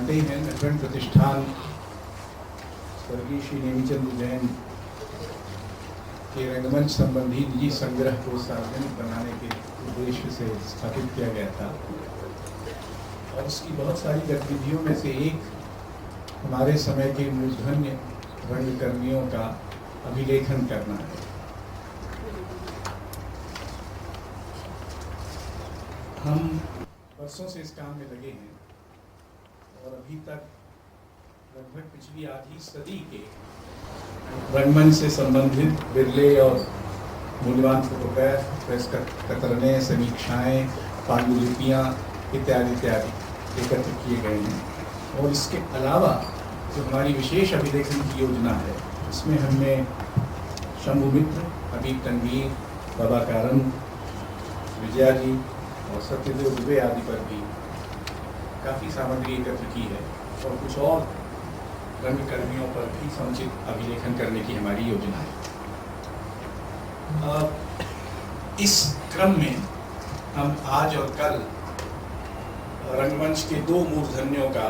जानते ही हैं, नटरंग प्रतिष्ठान स्वर्गीय श्री नेमीचंद जैन के रंगमंच संबंधी निजी संग्रह को सार्वजनिक बनाने के उद्देश्य से स्थापित किया गया था। और इसकी बहुत सारी गतिविधियों में से एक हमारे समय के मूर्धन्य रंगकर्मियों का अभिलेखन करना है। हम वर्षों से इस काम में लगे हैं और अभी तक लगभग पिछली आधी सदी के रंगमंच से संबंधित बिरले और मूल्यवान फोटोग्राफ, प्रेस कतरने, समीक्षाएं, पांडुलिपियाँ इत्यादि इत्यादि एकत्र किए गए हैं। और इसके अलावा जो हमारी विशेष अभिलेखन की योजना है, इसमें हमने शंभुमित्र, हबीब तनवीर, बाबा कारम, विजया जी और सत्यदेव दुबे आदि पर भी काफ़ी सामग्री एकत्र की है और कुछ और रंगकर्मियों पर भी समुचित अभिलेखन करने की हमारी योजना है। इस क्रम में हम आज और कल रंगमंच के दो मूर्धन्यों का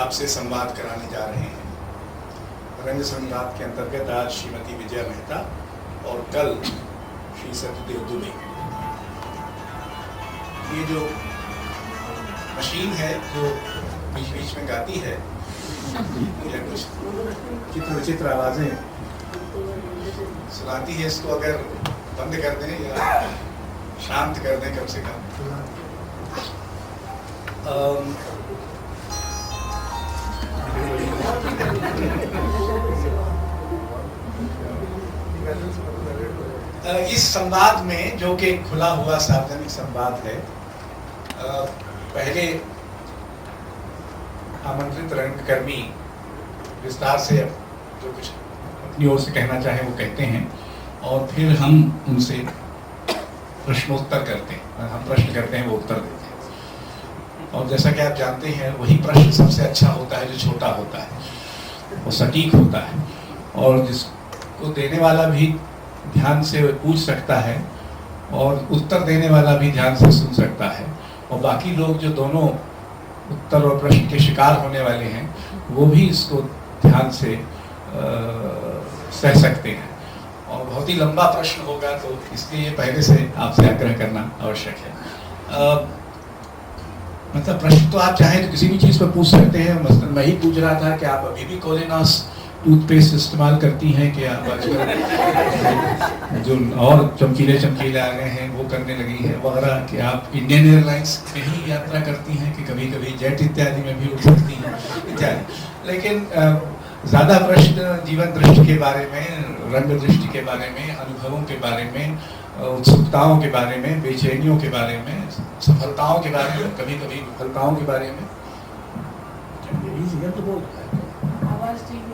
आपसे संवाद कराने जा रहे हैं। रंग संवाद के अंतर्गत आज श्रीमती विजया मेहता और कल श्री सत्यदेव दुबे। ये जो मशीन है जो बीच बीच में गाती है या कुछ चित्र विचित्र आवाजें सुनाती है, इसको अगर बंद कर दें या शांत कर दें कम से कम। इस संवाद में, जो कि खुला हुआ सार्वजनिक संवाद है, पहले आमंत्रित रंगकर्मी विस्तार से जो कुछ अपनी ओर से कहना चाहे वो कहते हैं और फिर हम उनसे प्रश्नोत्तर करते हैं। हम प्रश्न करते हैं, वो उत्तर देते हैं। और जैसा कि आप जानते हैं, वही प्रश्न सबसे अच्छा होता है जो छोटा होता है, वो सटीक होता है और जिसको देने वाला भी ध्यान से पूछ सकता है और उत्तर देने वाला भी ध्यान से सुन सकता है। और बाकी लोग जो दोनों उत्तर और प्रश्न के शिकार होने वाले हैं, वो भी इसको ध्यान से सह सकते हैं। और बहुत ही लंबा प्रश्न होगा, तो इसलिए पहले से आपसे आग्रह करना आवश्यक है। मतलब प्रश्न तो आप चाहें तो किसी भी चीज़ पर पूछ सकते हैं। मसलन मैं ही पूछ रहा था कि आप अभी भी कोलेनास टूथपेस्ट इस्तेमाल करती हैं कि आप आजकल जो और चमकीले आ गए हैं वो करने लगी है, वगैरह, कि आप इंडियन एयरलाइंस में ही यात्रा करती हैं कि कभी कभी जेट इत्यादि में भी उड़ सकती हैं इत्यादि। लेकिन ज़्यादा प्रश्न जीवन दृष्टि के बारे में, रंग दृष्टि के बारे में, अनुभवों के बारे में, उत्सुकताओं के बारे में, बेचैनियों के बारे में, सफलताओं के बारे में, कभी कभी विफलताओं के बारे में। तो बोल आवाज ठीक है।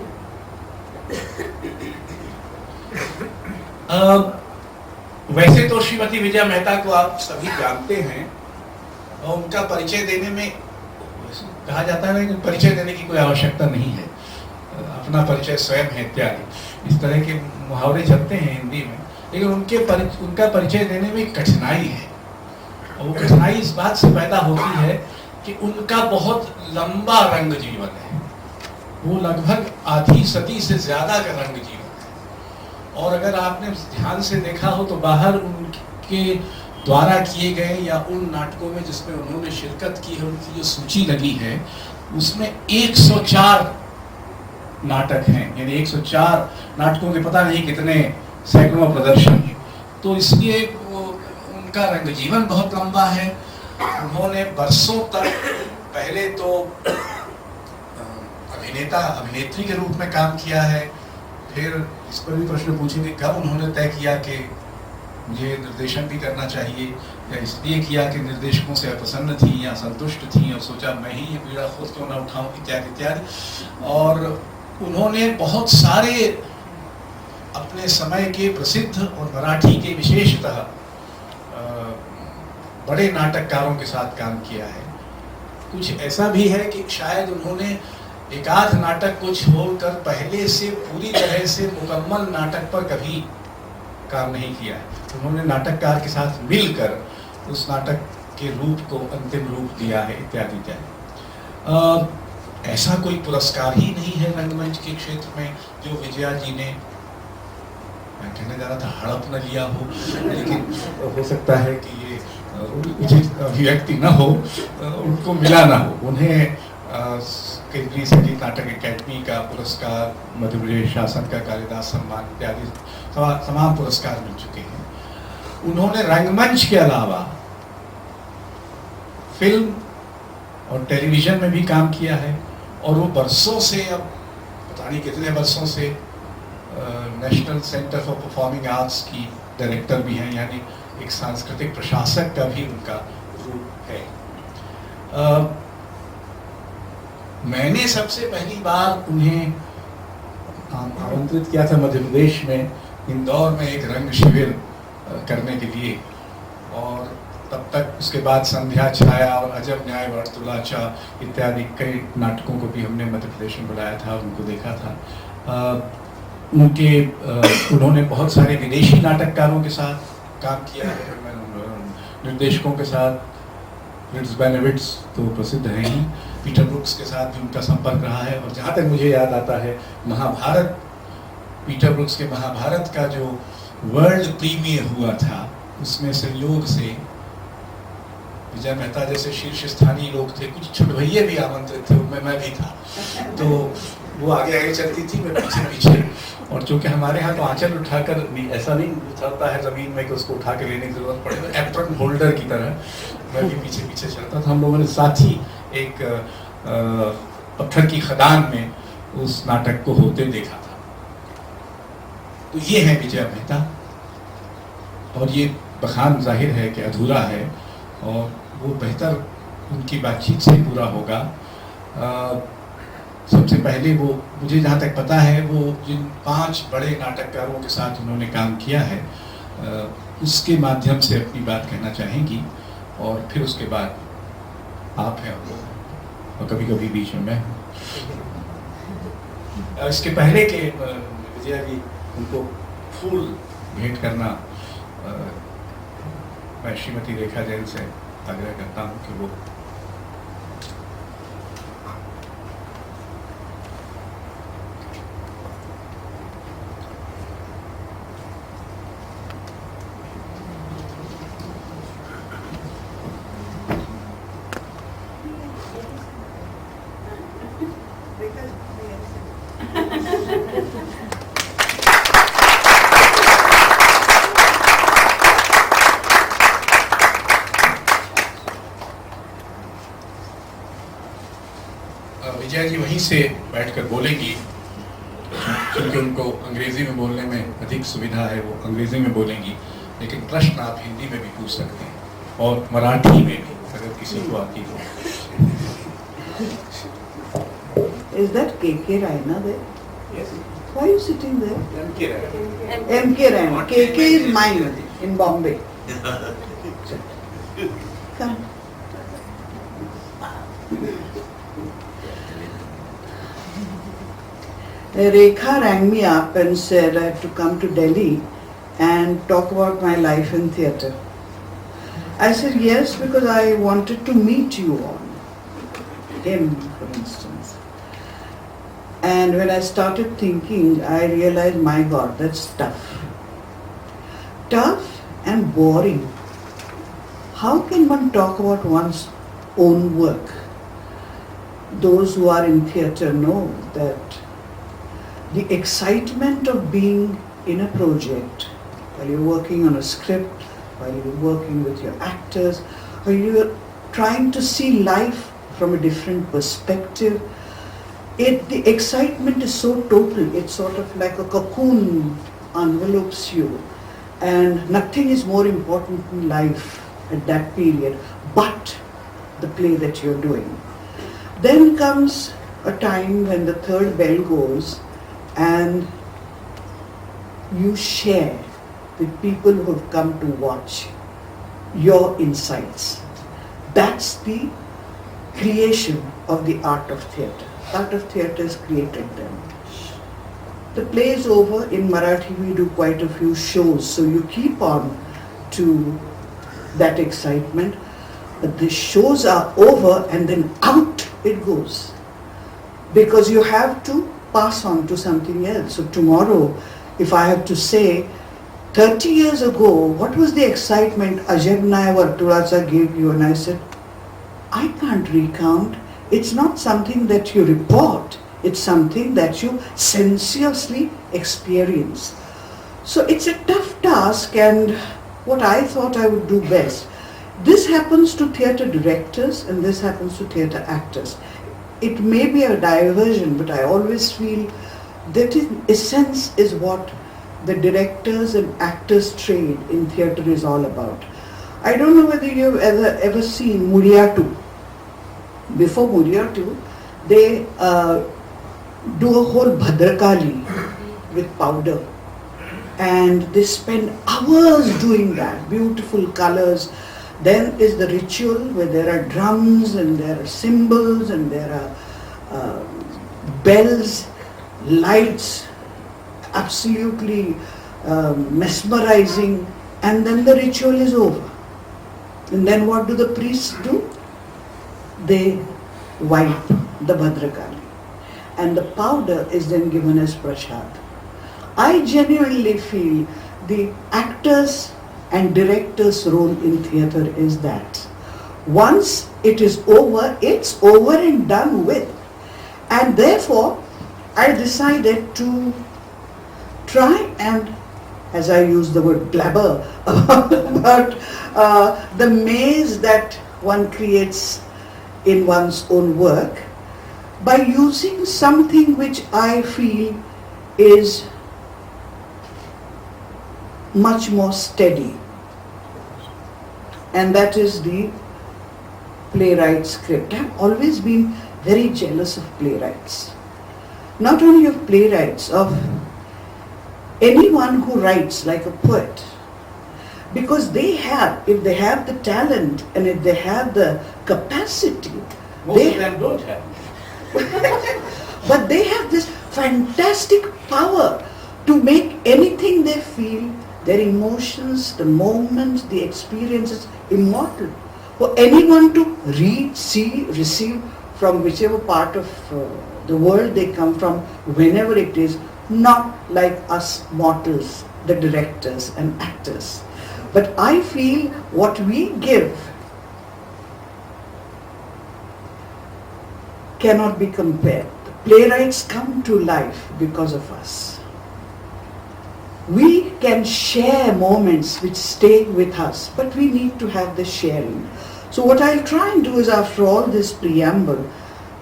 वैसे तो श्रीमती विजया मेहता को आप सभी जानते हैं और उनका परिचय देने में कहा जाता है कि परिचय देने की कोई आवश्यकता नहीं है, अपना परिचय स्वयं है इत्यादि, इस तरह के मुहावरे चलते हैं हिंदी में। लेकिन उनका परिचय देने में कठिनाई है और वो कठिनाई इस बात से पैदा होती है कि उनका बहुत लंबा रंग जीवन है। वो लगभग आधी सदी से ज्यादा का रंग जीवन है। और अगर आपने ध्यान से देखा हो तो बाहर उनके द्वारा किए गए या उन नाटकों में जिसमें उन्होंने शिरकत की है, उनकी जो सूची लगी है, उसमें 104 नाटक हैं। यानी 104 नाटकों के पता नहीं कितने सैकड़ों प्रदर्शन हैं। तो इसलिए उनका रंग जीवन बहुत लंबा है। उन्होंने वर्षों तक पहले तो अभिनेता अभिनेत्री के रूप में काम किया है। फिर इस पर भी प्रश्न पूछेंगे कब उन्होंने तय किया कि मुझे निर्देशन भी करना चाहिए, या इसलिए किया कि निर्देशकों से अप्रसन्न थी या संतुष्ट थी और सोचा मैं ही ये पीड़ा खुद क्यों ना उठाऊं इत्यादि इत्यादि। और उन्होंने बहुत सारे अपने समय के प्रसिद्ध और मराठी के विशेषतः बड़े नाटककारों के साथ काम किया है। कुछ ऐसा भी है कि शायद उन्होंने एक आध नाटक को छोड़कर पहले से पूरी तरह से मुकम्मल नाटक पर कभी काम नहीं किया है। उन्होंने नाटककार के साथ मिलकर उस नाटक के रूप को अंतिम रूप दिया है इत्यादि इत्यादि। ऐसा कोई पुरस्कार ही नहीं है रंगमंच के क्षेत्र में जो विजया जी ने, मैं कहने जा रहा था हड़प न लिया हो, लेकिन हो सकता है कि ये उचित अभिव्यक्ति न हो, उनको मिला ना हो। उन्हें केंद्रीय संगीत नाटक अकेडमी का पुरस्कार, मध्य प्रदेश शासन का कालिदास सम्मान इत्यादि तमाम पुरस्कार मिल चुके हैं। उन्होंने रंगमंच के अलावा फिल्म और टेलीविजन में भी काम किया है, और वो बरसों से, अब पता नहीं कितने वर्षों से, national centre for performing arts की डायरेक्टर भी हैं, यानी एक सांस्कृतिक प्रशासक का भी उनका रूप है। मैंने सबसे पहली बार उन्हें आमंत्रित किया था मध्य प्रदेश में, इंदौर में एक रंग शिविर करने के लिए, और तब तक उसके बाद संध्या छाया और अजब न्याय वर्तुलाचा इत्यादि कई नाटकों को भी हमने मध्य प्रदेश में बुलाया था, उनको देखा था। उन्होंने बहुत सारे विदेशी नाटककारों के साथ काम किया है, निर्देशकों के साथ। रिट्स बेनेविट्स तो प्रसिद्ध हैं ही, पीटर ब्रुक्स के साथ भी उनका संपर्क रहा है। और जहाँ तक मुझे याद आता है, महाभारत, पीटर ब्रुक्स के महाभारत का जो वर्ल्ड प्रीमियर हुआ था, उसमें संयोग से विजय मेहता जैसे शीर्ष स्थानीय लोग थे, कुछ छुटभैये भी आमंत्रित थे, उनमें मैं भी था। तो वो आगे आगे चलती थी, मैं पीछे पीछे। और चूंकि हमारे यहाँ तो आंचल उठाकर, ऐसा नहीं उतरता है जमीन में कि उसको उठा के लेने की जरूरत पड़े, तो एप्रन होल्डर की तरह मैं भी पीछे पीछे चलता था। हम लोगों ने साथ ही एक पत्थर की खदान में उस नाटक को होते देखा था। तो ये है विजय मेहता, और ये बखान जाहिर है कि अधूरा है, और वो बेहतर उनकी बातचीत से पूरा होगा। सबसे पहले वो, मुझे जहाँ तक पता है, वो जिन 5 बड़े नाटककारों के साथ उन्होंने काम किया है, उसके माध्यम से अपनी बात कहना चाहेंगी, और फिर उसके बाद आप हैं और कभी कभी बीच में मैं हूँ। इसके पहले के विजया जी, उनको फूल भेंट करना मैं श्रीमती रेखा जैन से आग्रह करता हूँ कि वो विजया जी वहीं से बैठकर बोलेंगी, क्योंकि उनको अंग्रेजी में बोलने में अधिक सुविधा है, वो अंग्रेजी में बोलेंगी। लेकिन प्रश्न आप हिंदी में भी पूछ सकते हैं, और मराठी में भी, अगर किसी को आती हो। Is that KK Raina there? Yes. Why are you sitting there? MK Raina. MK Raina. KK is mine in Bombay. Come. Rekha rang me up and said I have to come to Delhi and talk about my life in theatre. I said yes, because I wanted to meet you all. Him, for instance. And when I started thinking, I realized, my God, that's tough. Tough and boring. How can one talk about one's own work? Those who are in theatre know that the excitement of being in a project, while you're working on a script, while you're working with your actors, or you're trying to see life from a different perspective, the excitement is so total. It's sort of like a cocoon envelopes you, and nothing is more important in life at that period but the play that you're doing. Then comes a time when the third bell goes and you share with people who have come to watch your insights. That's the creation of the art of theatre. Art of theatre has created them. The play is over. In Marathi we do quite a few shows, so you keep on to that excitement. But the shows are over and then out it goes. Because you have to pass on to something else. So tomorrow, if I have to say, 30 years ago, what was the excitement Ajabnaya Vartulacha gave you? And I said, I can't recount. It's not something that you report. It's something that you sensuously experience. So it's a tough task, and what I thought I would do best. This happens to theatre directors and this happens to theatre actors. It may be a diversion, but I always feel that in essence is what the directors and actors trade in theatre is all about. I don't know whether you've ever seen Muriyattu. Before Muriyattu, they do a whole Bhadrakali with powder. And they spend hours doing that, beautiful colors. Then is the ritual where there are drums and there are cymbals and there are bells, lights, absolutely mesmerizing, and then the ritual is over. And then what do the priests do? They wipe the Bhadrakali, and the powder is then given as prasad. I genuinely feel the actors and directors' role in theatre is that once it is over, it's over and done with. And therefore, I decided to try and, as I use the word blabber, about the maze that one creates in one's own work by using something which I feel is much more steady, and that is the playwright script. I've always been very jealous of playwrights. Not only of playwrights, of anyone who writes like a poet. Because they have, if they have the talent and if they have the capacity, Most of them don't have. but they have this fantastic power to make anything they feel, their emotions, the moments, the experiences, immortal. For anyone to read, see, receive from whichever part of the world they come from, whenever it is, not like us mortals, the directors and actors. But I feel what we give cannot be compared. The playwrights come to life because of us. We can share moments which stay with us, but we need to have the sharing. So what I'll try and do is, after all this preamble,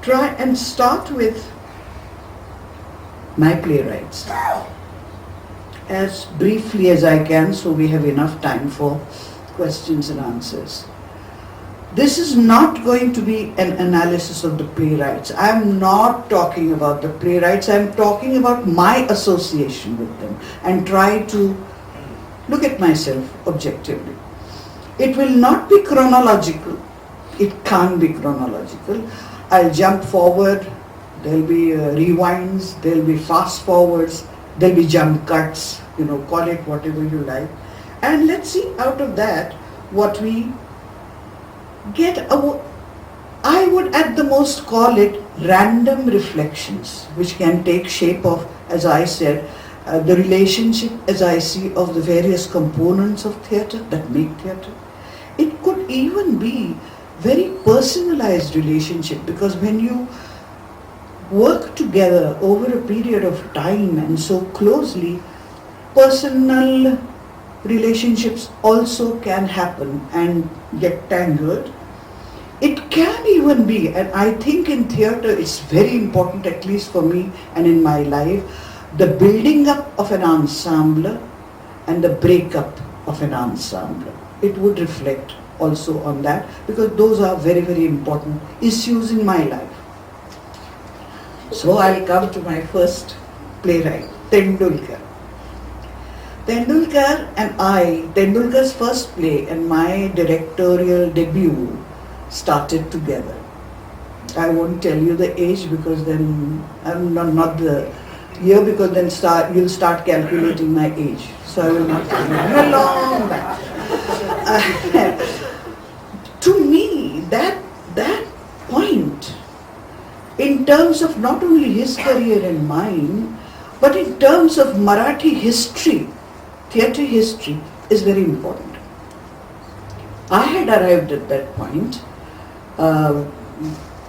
try and start with my playwrights as briefly as I can, so we have enough time for questions and answers. This is not going to be an analysis of the playwrights. I'm not talking about the playwrights. I'm talking about my association with them and try to look at myself objectively. It will not be chronological. It can't be chronological. I'll jump forward. There'll be rewinds. There'll be fast forwards. There'll be jump cuts. Call it whatever you like. And let's see out of that what we get. I would at the most call it random reflections, which can take shape of, as I said, the relationship as I see of the various components of theatre that make theatre. It could even be very personalized relationship, because when you work together over a period of time and so closely, personal relationships also can happen and get tangled. It can even be, and I think in theatre it's very important, at least for me and in my life, the building up of an ensemble and the breakup of an ensemble. It would reflect also on that, because those are very, very important issues in my life. So I'll come to my first playwright, Tendulkar. Tendulkar and Tendulkar's first play and my directorial debut started together. I won't tell you the age, because then I'm not the year, because then you'll start calculating my age. So I will not tell you. I'm a long back. To me, that point in terms of not only his career and mine, but in terms of Marathi history, theatre history is very important. I had arrived at that point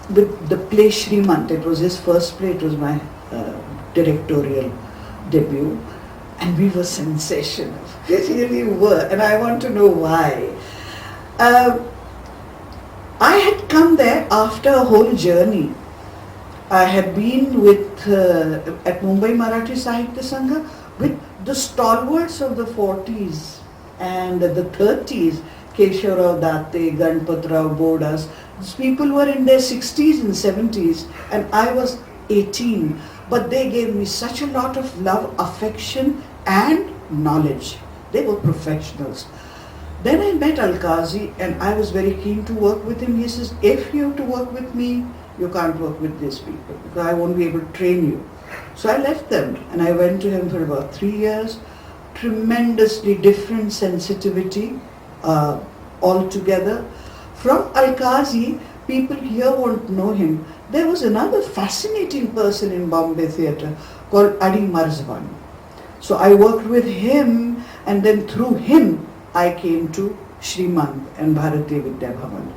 with the play Shrimant. It was his first play, it was my directorial debut, and we were sensational. We really were, and I want to know why. I had come there after a whole journey. I had been with at Mumbai Marathi Sahitya Sangha with the stalwarts of the 40s and the 30s, Keshavrao Date, Ganpatrao Bodas. These people were in their 60s and 70s, and I was 18. But they gave me such a lot of love, affection and knowledge. They were professionals. Then I met Alkazi and I was very keen to work with him. He says, if you have to work with me, you can't work with these people because I won't be able to train you. So I left them and I went to him for about 3 years. Tremendously different sensitivity altogether. From Alkazi, people here won't know him. There was another fascinating person in Bombay theatre called Adi Marzwan. So I worked with him, and then through him I came to Shrimant and Bharatiya Vidya Bhavan.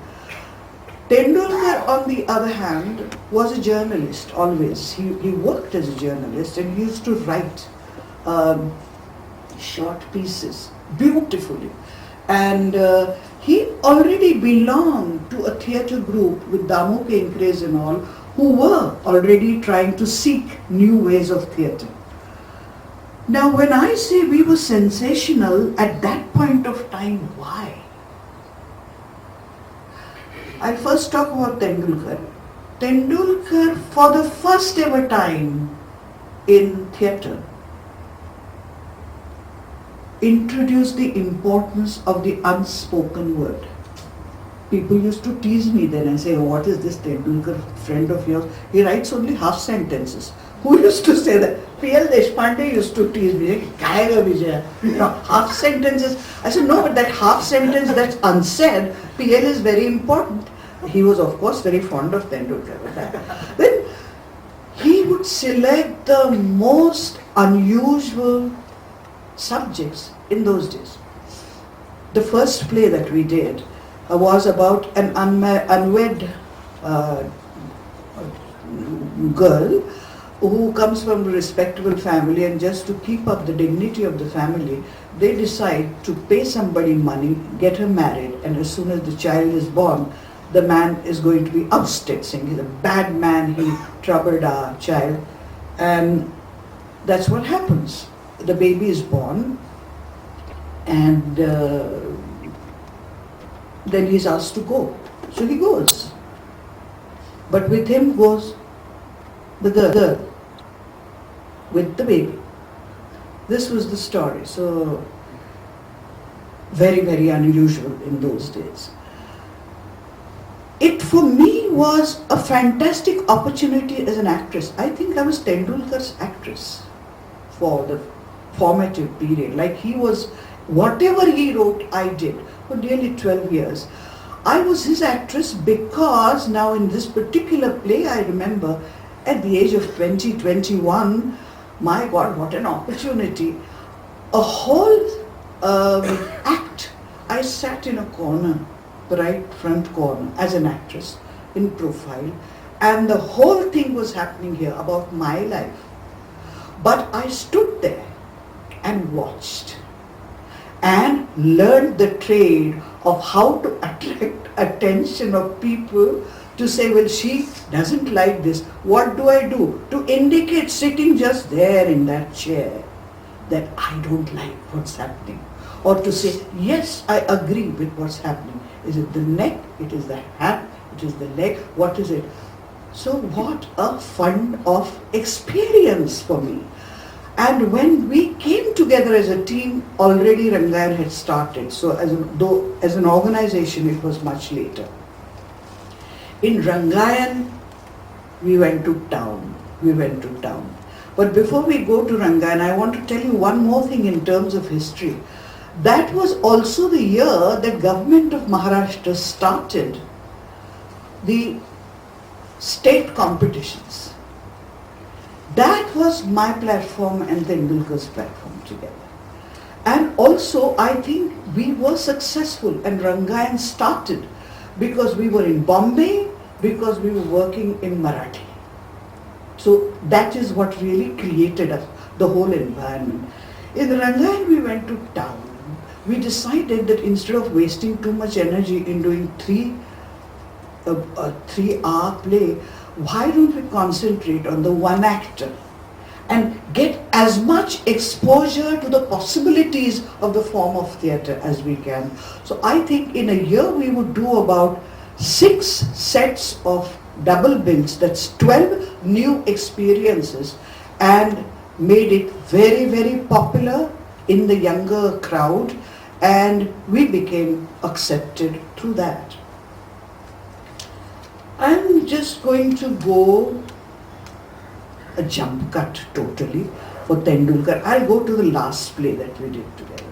Tendulkar, on the other hand, was a journalist always. He worked as a journalist and he used to write short pieces beautifully. And he already belonged to a theatre group with Damu Kenkres and all, who were already trying to seek new ways of theatre. Now when I say we were sensational at that point of time, why? I'll first talk about Tendulkar. Tendulkar, for the first ever time in theatre, introduced the importance of the unspoken word. People used to tease me then and say, oh, what is this Tendulkar friend of yours? He writes only half sentences. Who used to say that? P.L. Deshpande used to tease me, Kayega Vijaya, half sentences. I said, no, but that half sentence that's unsaid, P.L. is very important. He was, of course, very fond of Tendulkar. Then he would select the most unusual subjects in those days. The first play that we did was about an unwed girl who comes from a respectable family, and just to keep up the dignity of the family, they decide to pay somebody money, get her married, and as soon as the child is born, the man is going to be ousted, saying he's a bad man, he troubled our child. And that's what happens. The baby is born, and then he's asked to go. So he goes. But with him goes the girl with the baby. This was the story. So very, very unusual in those days. It for me was a fantastic opportunity as an actress. I think I was Tendulkar's actress for the formative period. Like he was, whatever he wrote, I did for nearly 12 years. I was his actress because now in this particular play, I remember at the age of 20, 21, my God, what an opportunity. A whole act, I sat in a corner, the right front corner, as an actress in profile, and the whole thing was happening here about my life. But I stood there and watched and learned the trade of how to attract attention of people to say, well, she doesn't like this. What do I do? To indicate sitting just there in that chair that I don't like what's happening. Or to say, yes, I agree with what's happening. Is it the neck? It is the hand? It is the leg? What is it? So what a fund of experience for me. And when we came together as a team, already Rangayan had started. So as an organization, it was much later. In Rangayan, we went to town. But before we go to Rangayan, I want to tell you one more thing in terms of history. That was also the year that government of Maharashtra started the state competitions. That was my platform and Tendulkar's platform together. And also, I think we were successful, and Rangayan started because we were in Bombay, because we were working in Marathi. So that is what really created us, the whole environment. In Rangayan, we went to town. We decided that instead of wasting too much energy in doing a 3-hour play, why don't we concentrate on the one actor and get as much exposure to the possibilities of the form of theatre as we can. So I think in a year we would do about 6 sets of double bills, that's 12 new experiences, and made it very, very popular in the younger crowd, and we became accepted through that. I'm just going to go a jump cut totally for Tendulkar. I'll go to the last play that we did together.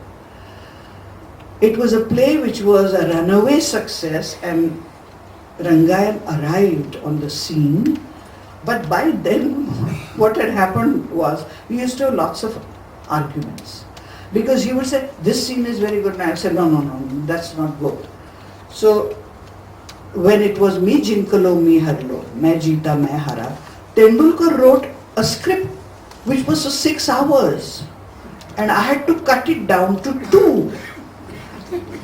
It was a play which was a runaway success, and Rangayan arrived on the scene. But by then, what had happened was, we used to have lots of arguments. Because he would say, this scene is very good, and I said, no, that's not good. So, when it was me jinkalo, me harlo, main jeeta, main hara, Tendulkar wrote a script which was for 6 hours. And I had to cut it down to 2.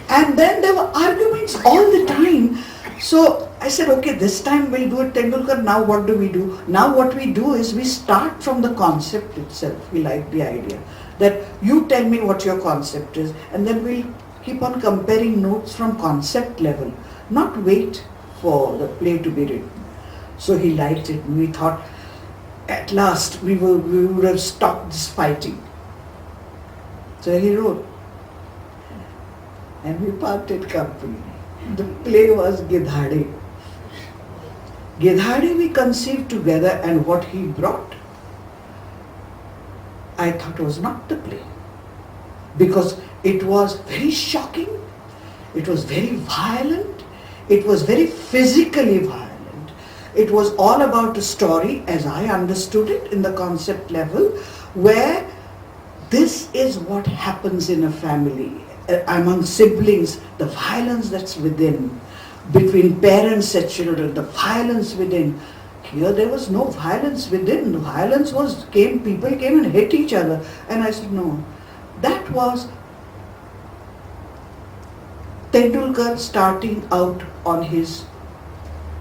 And then there were arguments all the time. So I said, okay, this time we'll do it Tendulkar. Now what do we do? Now what we do is we start from the concept itself. We like the idea that you tell me what your concept is, and then we'll keep on comparing notes from concept level, not wait for the play to be written. So he liked it, and we thought at last we would have stopped this fighting. So he wrote, and we parted company. The play was Gidhade. Gidhade we conceived together, and what he brought, I thought was not the play. Because it was very shocking, it was very violent, it was very physically violent. It was all about a story, as I understood it, in the concept level, where this is what happens in a family. Among siblings, the violence that's within, between parents and children, the violence within. Here there was no violence within. The violence was, people came and hit each other. And I said, no. That was Tendulkar starting out on his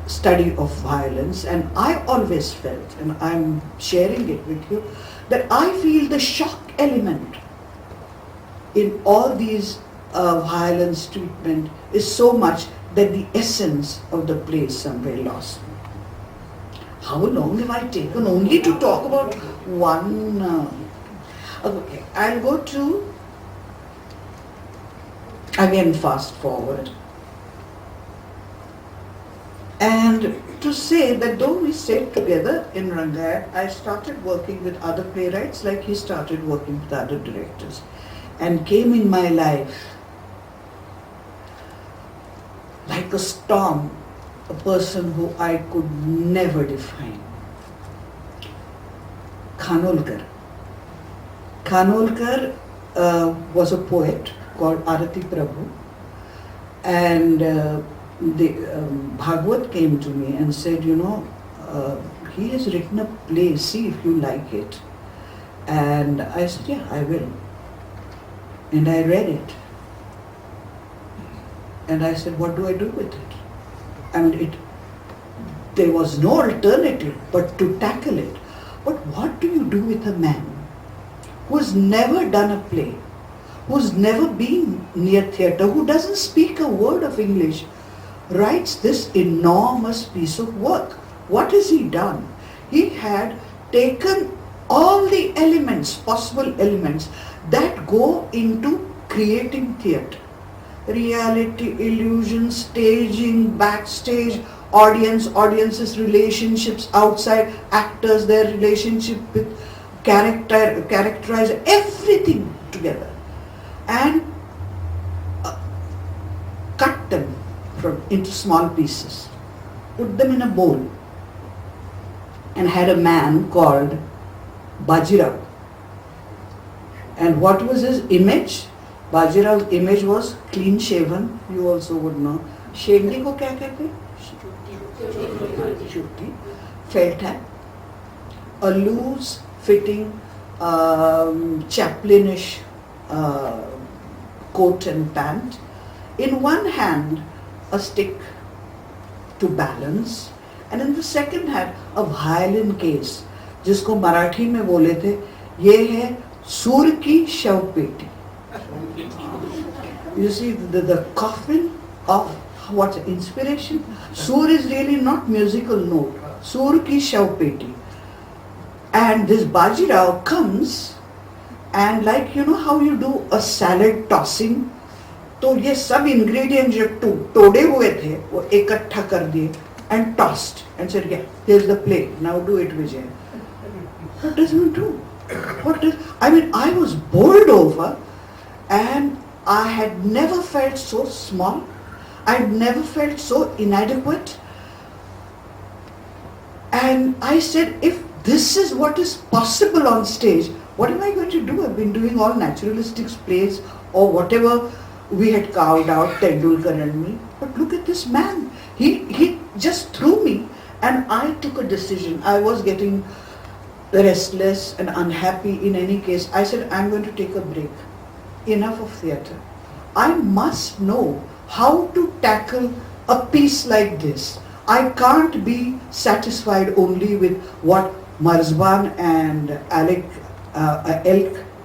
study of violence, and I always felt, and I'm sharing it with you, that I feel the shock element in all these violence treatment is so much that the essence of the play is somewhere lost. How long have I taken only to talk about one? Okay, I'll go to, again fast forward. And to say that though we stayed together in Rangayan, I started working with other playwrights like he started working with other directors, and came in my life like a storm, a person who I could never define. Khanolkar. Khanolkar was a poet called Arati Prabhu, and Bhagwat came to me and said, he has written a play, see if you like it. And I said, yeah, I will. And I read it. And I said, what do I do with it? I mean, there was no alternative but to tackle it. But what do you do with a man who has never done a play, who's never been near theatre, who doesn't speak a word of English, writes this enormous piece of work? What has he done? He had taken all the elements, possible elements, that go into creating theatre. Reality, illusion, staging, backstage, audiences, relationships outside, actors, their relationship with characterize everything together, and cut them into small pieces, put them in a bowl, and had a man called Bajirao. And what was his image? Bajirao's image was clean shaven, you also would know. Shedli ko kya kehte hain? Shooty. Felt hat. A loose fitting chaplainish coat and pant. In one hand, a stick to balance, and in the second hand, a violin case, जिसको मराठी में बोले थे, ये है सूर की शवपेटी. You see the coffin of what inspiration. Sur is really not musical note. Sur ki shawpeti. And this Bajirao comes and like you know how you do a salad tossing. तो ये सब ingredients जो तोड़े हुए थे वो इकट्ठा कर दिए and tossed and said, yeah, here's the plate. Now do it, Vijay. What does he do? I mean, I was bowled over and I had never felt so small. I'd never felt so inadequate. And I said, if this is what is possible on stage, what am I going to do? I've been doing all naturalistic plays or whatever we had carved out, Tendulkar and me. But look at this man. He just threw me and I took a decision. I was getting restless and unhappy in any case. I said, I'm going to take a break. Enough of theatre. I must know how to tackle a piece like this. I can't be satisfied only with what Marzban and Elk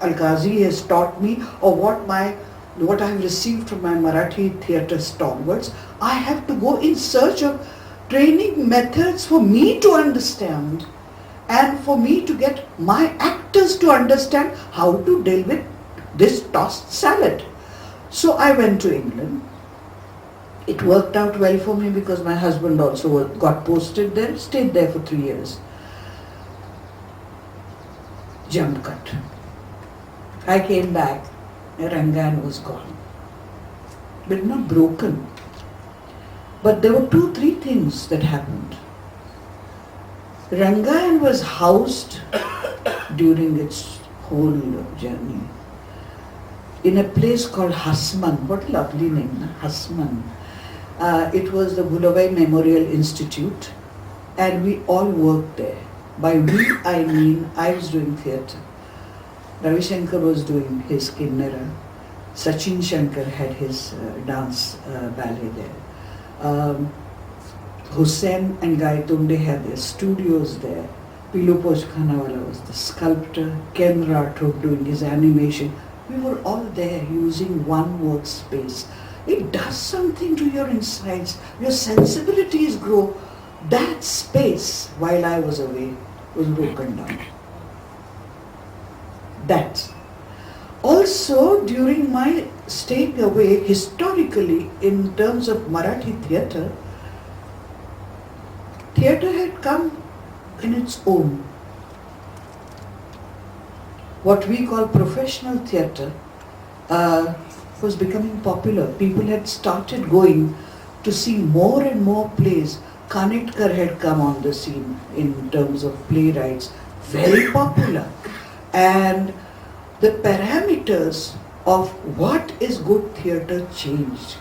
Al-Ghazi has taught me or what I have received from my Marathi theatre stalwarts. I have to go in search of training methods for me to understand and for me to get my actors to understand how to deal with this tossed salad. So I went to England. It worked out well for me because my husband also got posted there, stayed there for 3 years. Jump cut. I came back, Rangan was gone. But not broken. But there were 2-3 things that happened. Rangan was housed during its whole journey in a place called Hasman. What a lovely name, na? Hasman. It was the Bhulawai Memorial Institute and we all worked there. By we, I mean I was doing theatre. Ravi Shankar was doing his Kinnara. Sachin Shankar had his dance ballet there. Hussain and Gaitonde had their studios there. Pilu Pochkhanawala was the sculptor. Ken Rathod doing his animation. We were all there using one workspace. It does something to your insides. Your sensibilities grow. That space, while I was away, was broken down. That. Also, during my staying away, historically, in terms of Marathi theatre, theatre had come in its own. What we call professional theatre was becoming popular. People had started going to see more and more plays. Kanetkar had come on the scene in terms of playwrights, very popular. And the parameters of what is good theatre changed.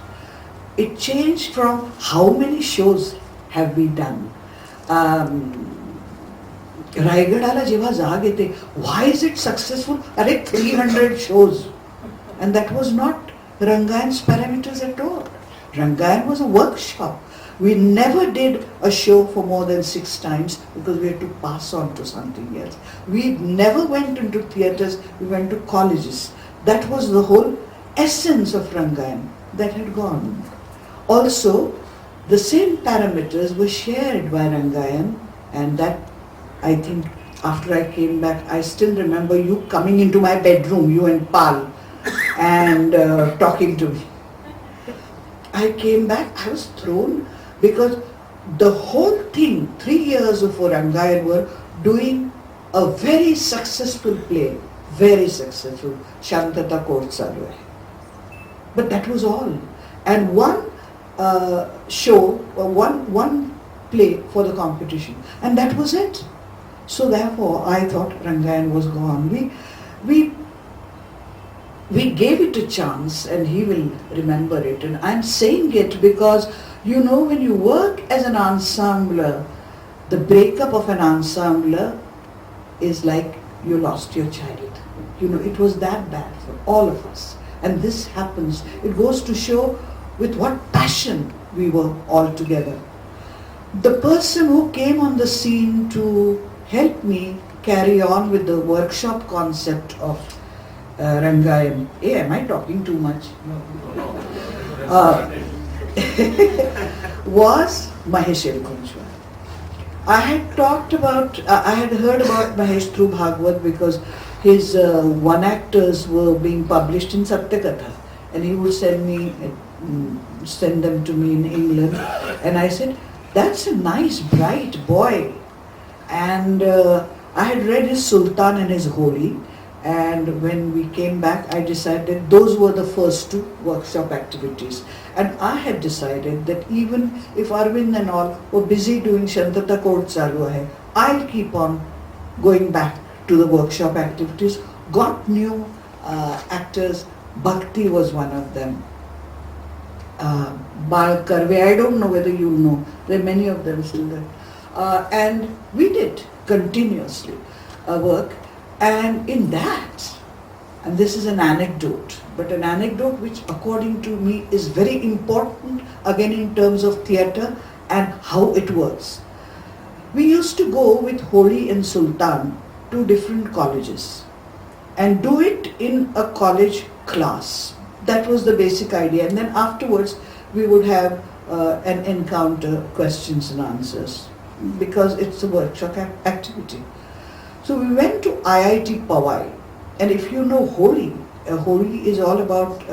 It changed from how many shows have we done. Raigadaala जेव्हा जाग येते, why is it successful? अरे 300 shows. And that was not Rangayan's parameters at all. Rangayan was a workshop. We never did a show for more than 6 times because we had to pass on to something else. We never went into theatres, we went to colleges. That was the whole essence of Rangayan that had gone. Also, the same parameters were shared by Rangayan, and that, I think, after I came back, I still remember you coming into my bedroom, you and Pal, and talking to me. I came back, I was thrown because the whole thing, 3 years of Rangayan were doing a very successful play, very successful, Shantata Court Chalu hai. But that was all. And one show, one play for the competition. And that was it. So therefore, I thought Rangayan was gone. We gave it a chance, and he will remember it. And I'm saying it because, you know, when you work as an ensembler, the breakup of an ensembler is like you lost your child. You know, it was that bad for all of us. And this happens. It goes to show with what passion we were all together. The person who came on the scene to help me carry on with the workshop concept of Rangayan. Hey, am I talking too much? Was Mahesh Elkunchwar. I had heard about Mahesh through Bhagwat because his one actors were being published in Satyakatha, and he would send them to me in England, and I said, that's a nice bright boy. And I had read his Sultan and his Holi, and when we came back I decided those were the first two workshop activities, and I had decided that even if Arvind and all were busy doing Shantata Court Chalu Hai, I'll keep on going back to the workshop activities. Got new actors. Bhakti was one of them. Bal Karve, I don't know whether you know, there are many of them still there. And we did continuously work, and in that, and this is an anecdote, but an anecdote which according to me is very important again in terms of theatre and how it works. We used to go with Holi and Sultan to different colleges and do it in a college class. That was the basic idea, and then afterwards we would have an encounter, questions and answers, because it's a workshop activity. So we went to IIT Powai, and if you know Holi, Holi is all about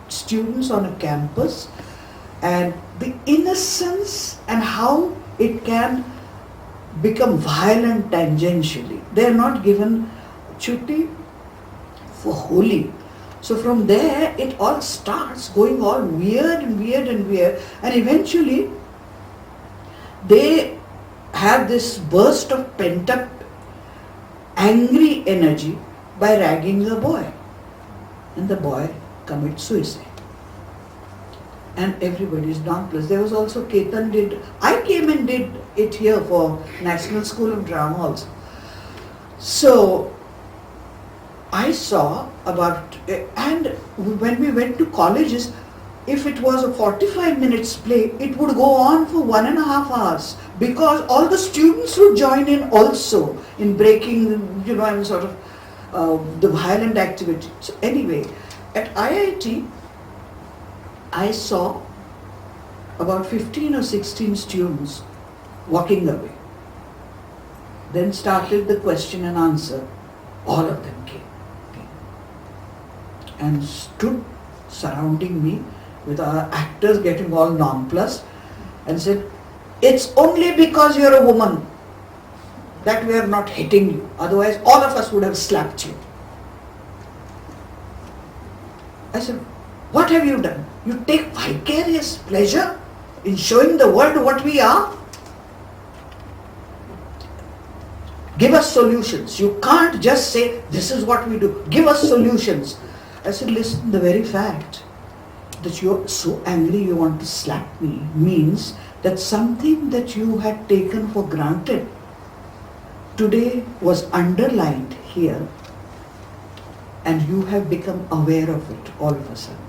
students on a campus and the innocence and how it can become violent tangentially. They are not given chutti for Holi. So from there it all starts going all weird and weird and weird, and eventually they have this burst of pent-up angry energy by ragging the boy, and the boy commits suicide. And everybody is nonplussed. There was also Ketan did, I came and did it here for National School of Drama also. So I saw about, and when we went to colleges, if it was a 45 minutes play, it would go on for 1.5 hours, because all the students would join in also in breaking, you know, and sort of the violent activity. So anyway, at IIT, I saw about 15 or 16 students walking away. Then started the question and answer. All of them came and stood surrounding me with our actors getting all nonplussed and said, it's only because you're a woman that we are not hitting you. Otherwise all of us would have slapped you. I said, what have you done? You take vicarious pleasure in showing the world what we are? Give us solutions. You can't just say, this is what we do. Give us solutions. I said, listen, the very fact that you're so angry you want to slap me means that something that you had taken for granted today was underlined here, and you have become aware of it all of a sudden.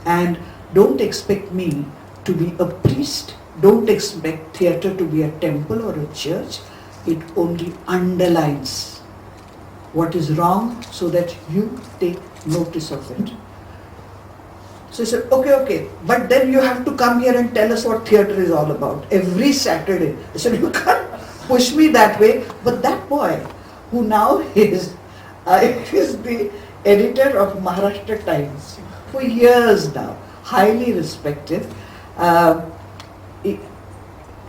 And don't expect me to be a priest. Don't expect theatre to be a temple or a church. It only underlines what is wrong so that you take notice of it. So I said, okay, but then you have to come here and tell us what theatre is all about every Saturday. I said, you can't push me that way. But that boy, who now is the editor of Maharashtra Times for years now, highly respected,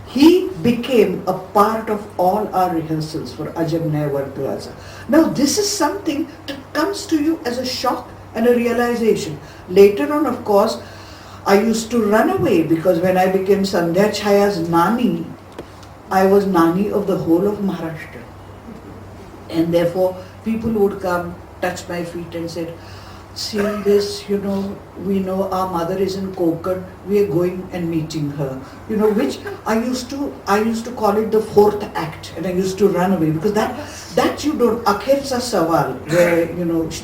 he became a part of all our rehearsals for Ajab Naya Vartulaza. Now this is something that comes to you as a shock and a realization. Later on, of course, I used to run away, because when I became Sandhya Chaya's Nani, I was Nani of the whole of Maharashtra. And therefore, people would come, touch my feet and said, see this, we know our mother is in Konkan, we are going and meeting her. Which I used to call it the fourth act, and I used to run away because that you don't, Akhirsa Sawal, where,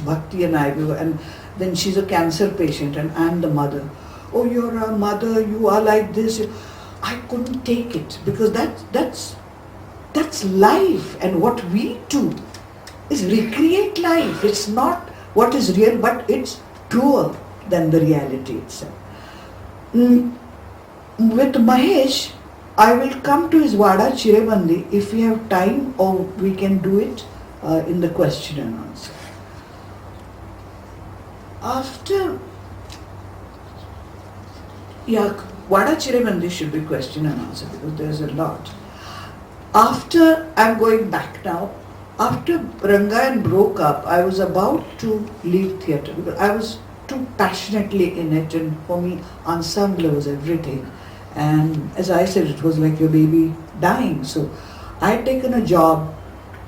Bhakti and I were, and then she's a cancer patient and I'm the mother. Oh, you're a mother, you are like this. I couldn't take it because that's life, and what we do is recreate life. It's not what is real, but it's truer than the reality itself. With Mahesh, I will come to his Vada Chirebandi if we have time, or we can do it in the question and answer. After, Vada Chirebandi should be question and answer because there's a lot. After, I'm going back now, after Rangayan broke up, I was about to leave theatre because I was too passionately in it, and for me, ensemble was everything. And as I said, it was like your baby dying. So I had taken a job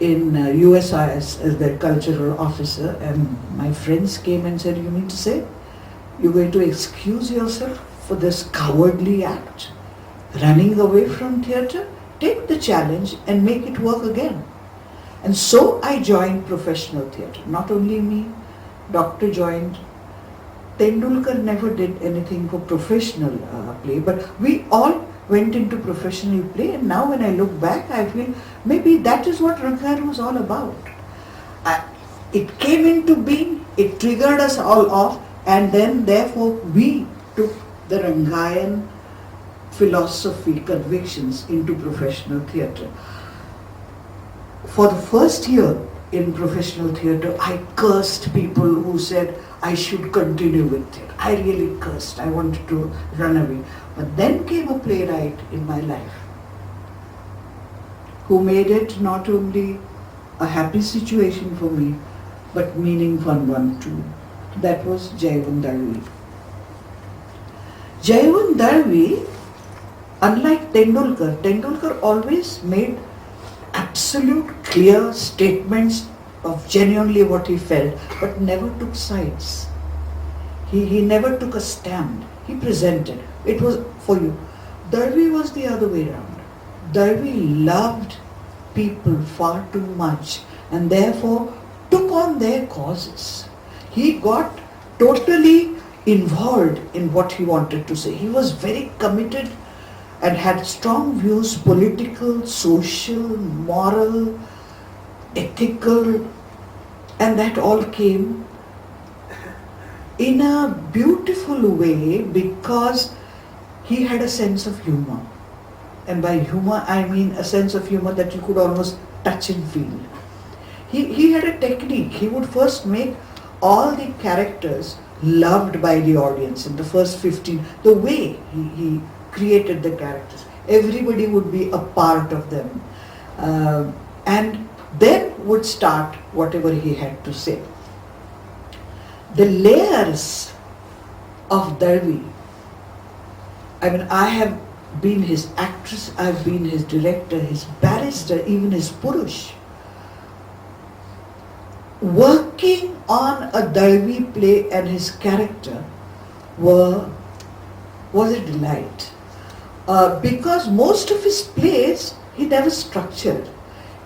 in USIS as their cultural officer, and my friends came and said, you mean to say you're going to excuse yourself for this cowardly act, running away from theatre? Take the challenge and make it work again. And so I joined professional theatre. Not only me, Doctor joined. Tendulkar never did anything for professional play, but we all went into professional play, and now when I look back, I feel maybe that is what Rangayan was all about. It came into being, it triggered us all off, and then therefore we took the Rangayan philosophy, convictions into professional theatre. For the first year in professional theatre, I cursed people who said I should continue with theatre. I really cursed. I wanted to run away. But then came a playwright in my life who made it not only a happy situation for me, but meaningful one too. That was Jaivan Darvi. Jaivan Darvi, unlike Tendulkar always made absolute clear statements of genuinely what he felt, but never took sides. He never took a stand. He presented. It was for you. Darvi was the other way around. Darvi loved people far too much and therefore took on their causes. He got totally involved in what he wanted to say. He was very committed and had strong views, political, social, moral, ethical, and that all came in a beautiful way because he had a sense of humor. And by humor, I mean a sense of humor that you could almost touch and feel. He had a technique. He would first make all the characters loved by the audience in the first 15, the way he created the characters. Everybody would be a part of them. And then would start whatever he had to say. The layers of Darvi, I mean, I have been his actress, I've been his director, his barrister, even his Purush. Working on a Darvi play and his character was a delight. Because most of his plays he never structured.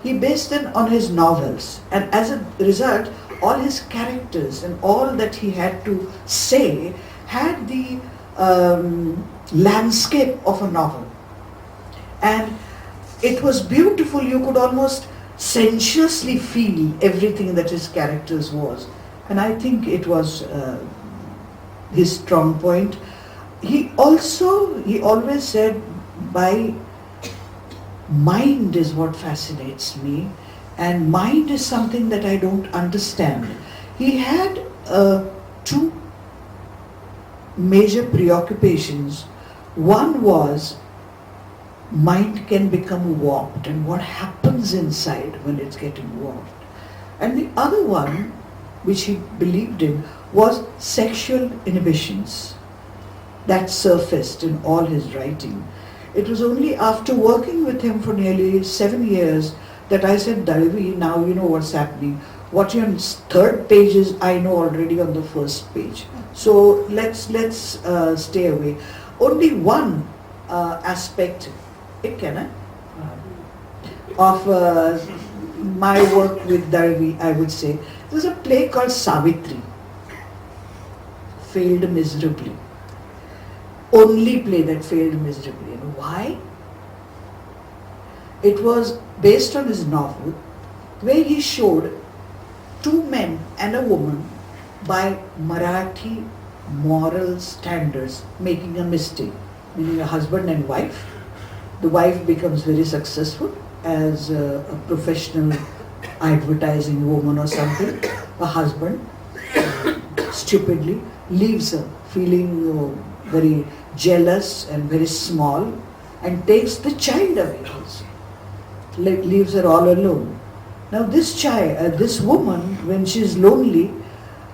He based them on his novels, and as a result, all his characters and all that he had to say had the landscape of a novel. And it was beautiful. You could almost sensuously feel everything that his characters was. And I think it was his strong point. He always said, my mind is what fascinates me, and mind is something that I don't understand. He had two major preoccupations. One was mind can become warped and what happens inside when it's getting warped. And the other one, which he believed in, was sexual inhibitions. That surfaced in all his writing. It was only after working with him for nearly 7 years that I said, Dalvi, now you know what's happening. What your third page is, I know already on the first page. So let's stay away. Only one aspect, of my work with Dalvi, I would say. There was a play called Savitri. Failed miserably. Only play that failed miserably. You know why? It was based on his novel, where he showed two men and a woman by Marathi moral standards making a mistake, meaning a husband and wife. The wife becomes very successful as a professional advertising woman or something. A husband stupidly leaves her, feeling very jealous and very small, and takes the child away also. Leaves her all alone. Now this woman, when she's lonely,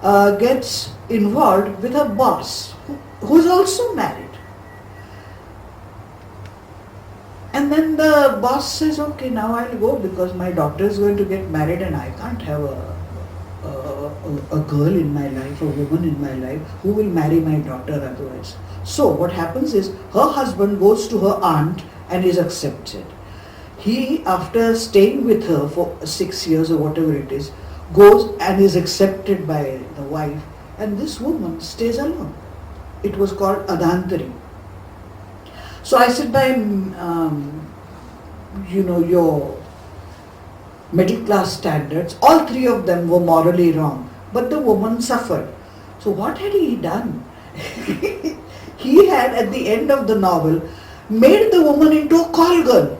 gets involved with her boss, who's also married. And then the boss says, okay, now I'll go because my daughter is going to get married and I can't have a girl in my life, a woman in my life who will marry my daughter otherwise. So what happens is her husband goes to her aunt and is accepted. He, after staying with her for 6 years or whatever it is, goes and is accepted by the wife, and this woman stays alone. It was called Adhantari. So I said, by your middle class standards, all three of them were morally wrong, but the woman suffered. So what had he done? He had, at the end of the novel, made the woman into a call girl.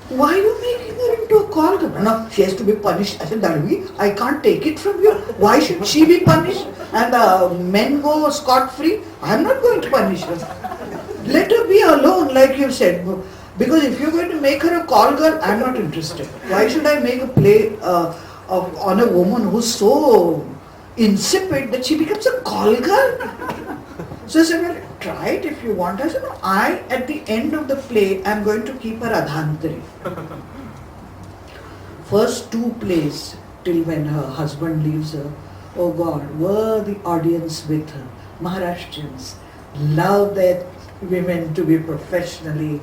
Why are you making her into a call girl? No, she has to be punished. I said, Dalvi, I can't take it from you. Why should she be punished? And men go scot-free? I'm not going to punish her. Let her be alone, like you said. Because if you're going to make her a call girl, I'm not interested. Why should I make a play on a woman who's so insipid that she becomes a call girl? So I said, well, try it if you want. I said, no, at the end of the play, I'm going to keep her Adhantari. First 2 plays, till when her husband leaves her, oh God, were the audience with her. Maharashtrians love their women to be professionally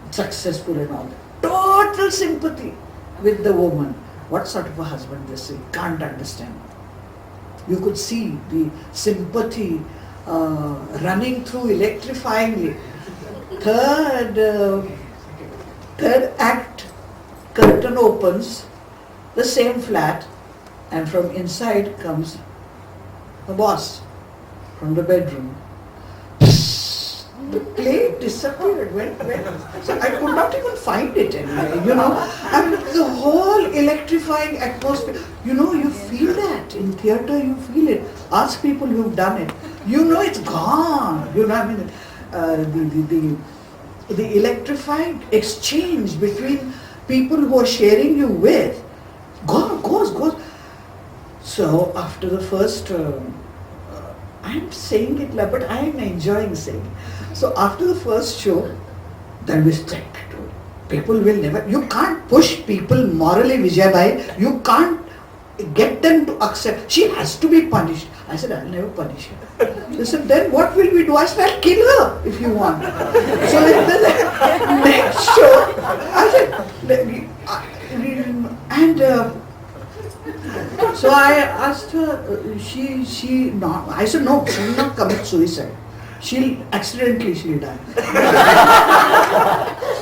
successful and all that. Total sympathy with the woman. What sort of a husband this is? Can't understand. You could see the sympathy running through electrifyingly. Third act, curtain opens, the same flat, and from inside comes the boss from the bedroom. The play disappeared, went. So I could not even find it anywhere, And the whole electrifying atmosphere, you feel that. In theatre you feel it. Ask people who've done it. It's gone. The electrifying exchange between people who are sharing you with goes. So after the first, I'm saying it, but I am enjoying saying it. So after the first show, then we said, people will never, you can't push people morally, Vijayabhai, you can't get them to accept, she has to be punished. I said, I'll never punish her. They said, then what will we do? I said, I'll kill her if you want. So in the next show, I said, so I asked her, I said, no, she will not commit suicide. She'll die.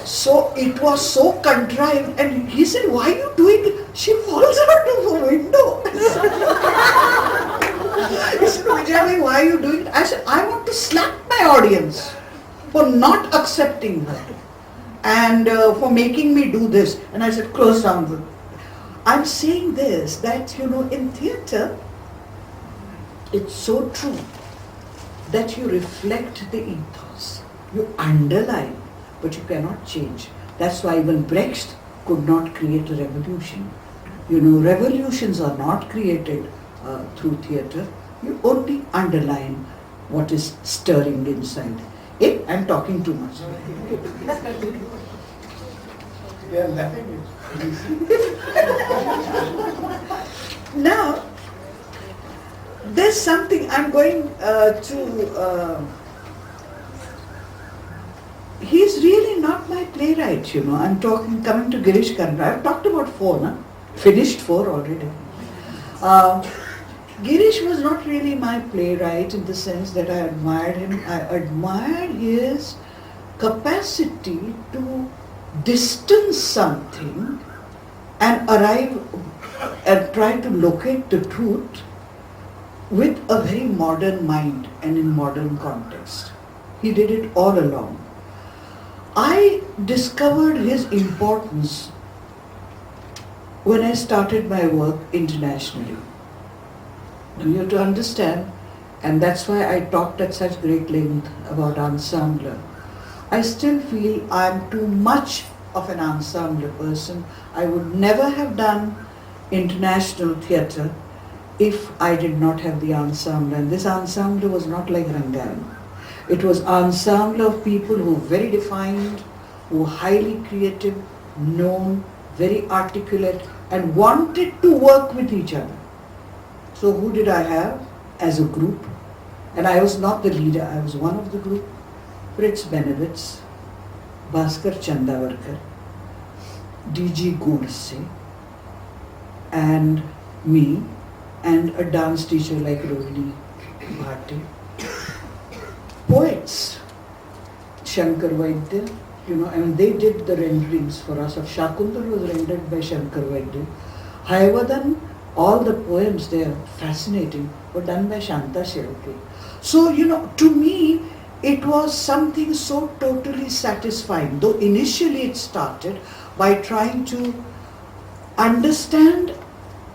So it was so contrived, and he said, why are you doing it? She falls out of the window. He said, Vijay, why are you doing it? I said, I want to slap my audience for not accepting her and for making me do this. And I said, close down. I'm saying this, that in theatre, it's so true that you reflect the ethos, you underline, but you cannot change. That's why even Brecht could not create a revolution. Revolutions are not created through theatre. You only underline what is stirring inside. Hey, I'm talking too much. They are laughing Now, there's something I'm going to. He's really not my playwright, you know. I'm coming to Girish Karnad. I've talked about 4, no? Finished 4 already. Girish was not really my playwright in the sense that I admired him. I admired his capacity to distance something and arrive and try to locate the truth with a very modern mind and in modern context. He did it all along. I discovered his importance when I started my work internationally. Now you have to understand, and that's why I talked at such great length about ensemble. I still feel I'm too much of an ensemble person. I would never have done international theatre if I did not have the ensemble. And this ensemble was not like Rangan. It was ensemble of people who were very defined, who were highly creative, known, very articulate, and wanted to work with each other. So who did I have as a group? And I was not the leader, I was one of the group. Fritz Benowitz, Bhaskar Chandavarkar, D.G. Godse, and me, and a dance teacher like Rohini Bhate. Poets, Shankar Vaidya, you know, and they did the renderings for us. Of Shakuntar was rendered by Shankar Vaidya. Hayavadan, all the poems there, fascinating, were done by Shanta Shevke. So, you know, to me, it was something so totally satisfying. Though initially it started by trying to understand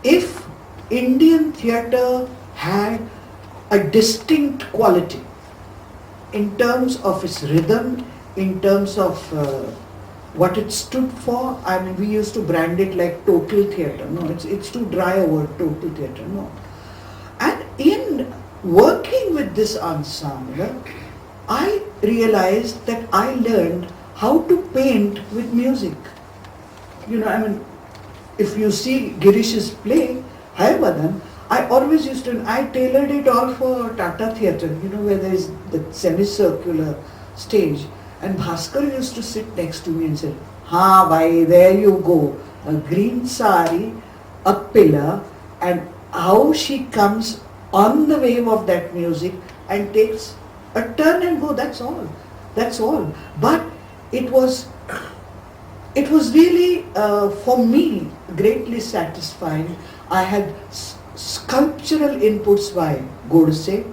if Indian theatre had a distinct quality in terms of its rhythm, in terms of what it stood for. I mean, we used to brand it like total theatre. No, it's too dry a word, total theatre. No. And in working with this ensemble, I realized that I learned how to paint with music. You know, I mean, if you see Girish's play, Hayavadan, I always used to, I tailored it all for Tata Theatre, you know, where there is the semicircular stage. And Bhaskar used to sit next to me and say, "Ha, bhai, there you go. A green sari, a pillar, and how she comes on the wave of that music and takes a turn and go, that's all. That's all." But it was really, for me, greatly satisfying. I had sculptural inputs by Godse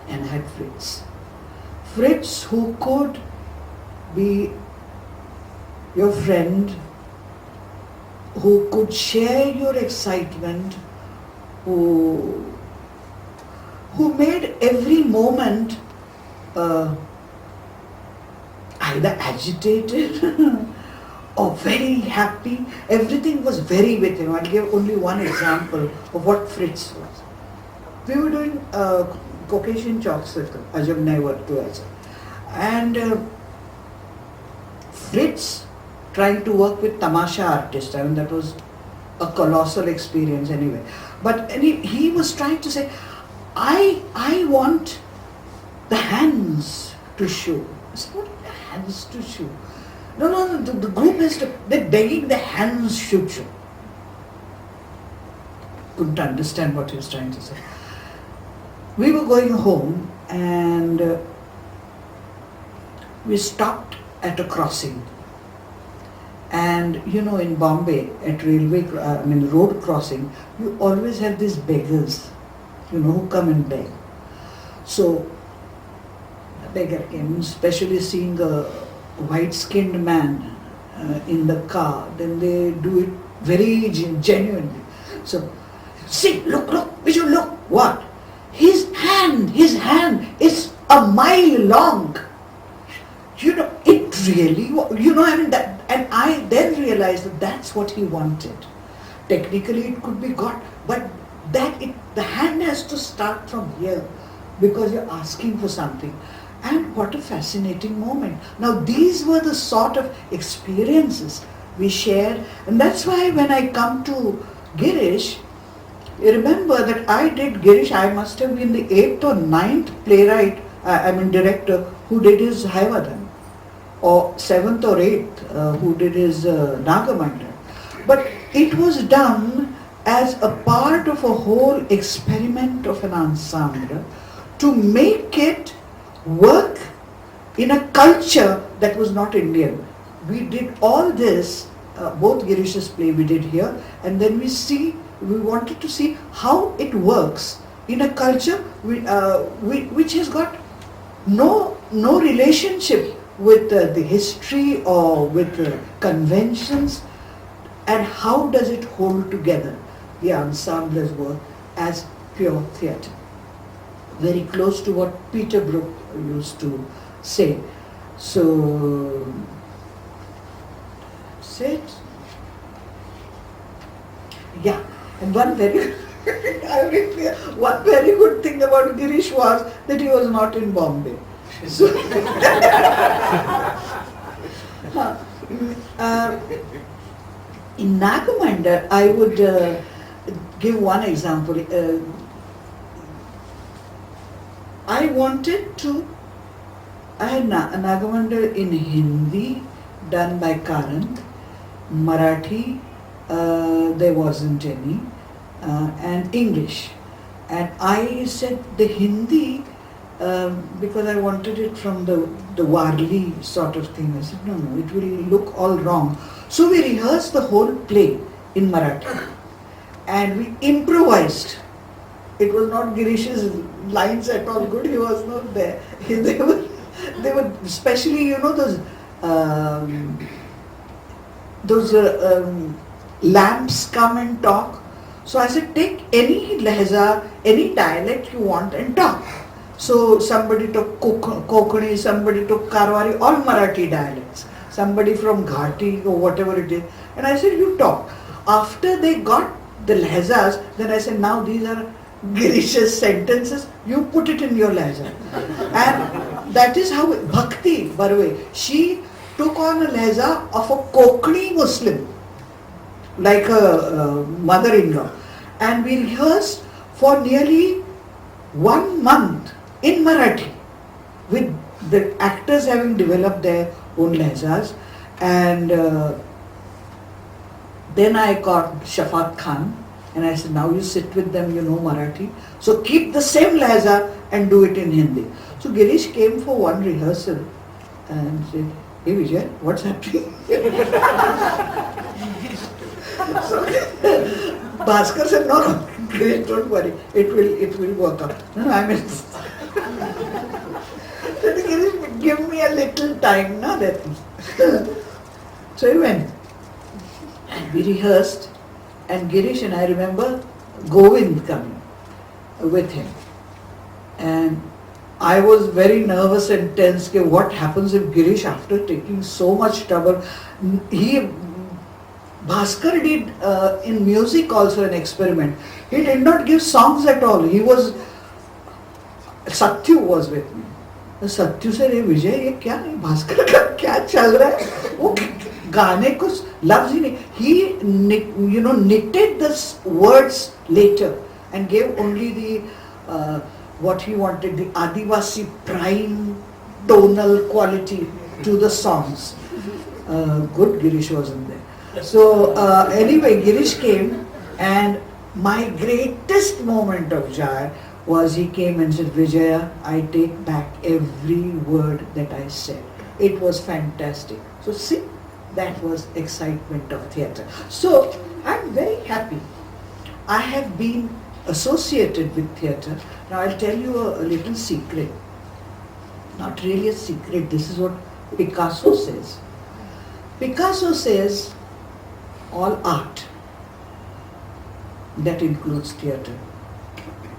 and had Fritz. Fritz, who could be your friend, who could share your excitement, who made every moment either agitated or very happy. Everything was very with him. I'll give only one example of what Fritz was. We were doing Caucasian chalk circle, Ajab Never to us. And Fritz trying to work with tamasha artists, I mean that was a colossal experience anyway. But he was trying to say, I want the hands to show. I said, what are the hands to show? No, the group has to, they're begging the hands should show. Couldn't understand what he was trying to say. We were going home and we stopped at a crossing. And you know, in Bombay, at road crossing, you always have these beggars, you know, who come and beg. So, a beggar came, especially seeing a white-skinned man in the car, then they do it very genuinely. So, see, look, Viju, look, what? His hand is a mile long. You know, it really, you know, I mean, that, and I then realized that that's what he wanted. Technically it could be got, but the hand has to start from here because you're asking for something. And what a fascinating moment. Now these were the sort of experiences we shared, and that's why when I come to Girish, you remember that I did Girish, I must have been the 8th or 9th playwright, director who did his Haivadan, or 7th or 8th who did his Nagamanda. But it was done as a part of a whole experiment of an ensemble to make it work in a culture that was not Indian. We did all this, both Girish's play we did here, and then we wanted to see how it works in a culture which has got no relationship with the history or with the conventions, and how does it hold together the ensemble's work as pure theatre. Very close to what Peter Brook used to say. So, sit. Yeah, and one very one very good thing about Girish was that he was not in Bombay. So, in Nagamanda, I would give one example. I had Nagamanda in Hindi done by Karant, Marathi there wasn't any, and English. And I said the Hindi, because I wanted it from the Warli sort of thing. I said, no, it will look all wrong. So we rehearsed the whole play in Marathi and we improvised. It was not Girish's lines at all good, he was not there. They were especially, those lamps come and talk. So I said, take any lehza, any dialect you want and talk. So somebody took Kokani, somebody took Karwari, all Marathi dialects. Somebody from Ghati or whatever it is. And I said, you talk. After they got the lehzas, then I said, now these are Girish's sentences, you put it in your lehza. And that is how Bhakti Barwe, she took on a lehza of a Kokani Muslim, like a mother-in-law. And we rehearsed for nearly 1 month in Marathi, with the actors having developed their own lehzas. And then I got Shafaq Khan and I said, now you sit with them, you know Marathi, so keep the same lehza and do it in Hindi. So Girish came for one rehearsal and said, hey Vijay, what's happening? So Bhaskar said, no, Girish, don't worry, it will work out. No, I mean, so Girish, give me a little time, no, that. So he went and we rehearsed, and Girish and I remember Govind coming with him. And I was very nervous and tense. What happens if Girish, after taking so much trouble, Bhaskar did in music also an experiment. He did not give songs at all. Satyu was with me. Satyu said, hey Vijay, ये क्या नहीं, भास्कर का क्या चल रहा है? वो गाने कुछ लफ्ज ही नहीं. He knitted the words later and gave only the what he wanted, the Adivasi prime tonal quality to the songs. Good Girish wasn't there. So anyway, Girish came, and my greatest moment of joy was he came and said, Vijaya, I take back every word that I said. It was fantastic. So see, that was excitement of theatre. So I'm very happy. I have been associated with theatre. Now I'll tell you a little secret. Not really a secret, this is what Picasso says. Picasso says all art, that includes theatre,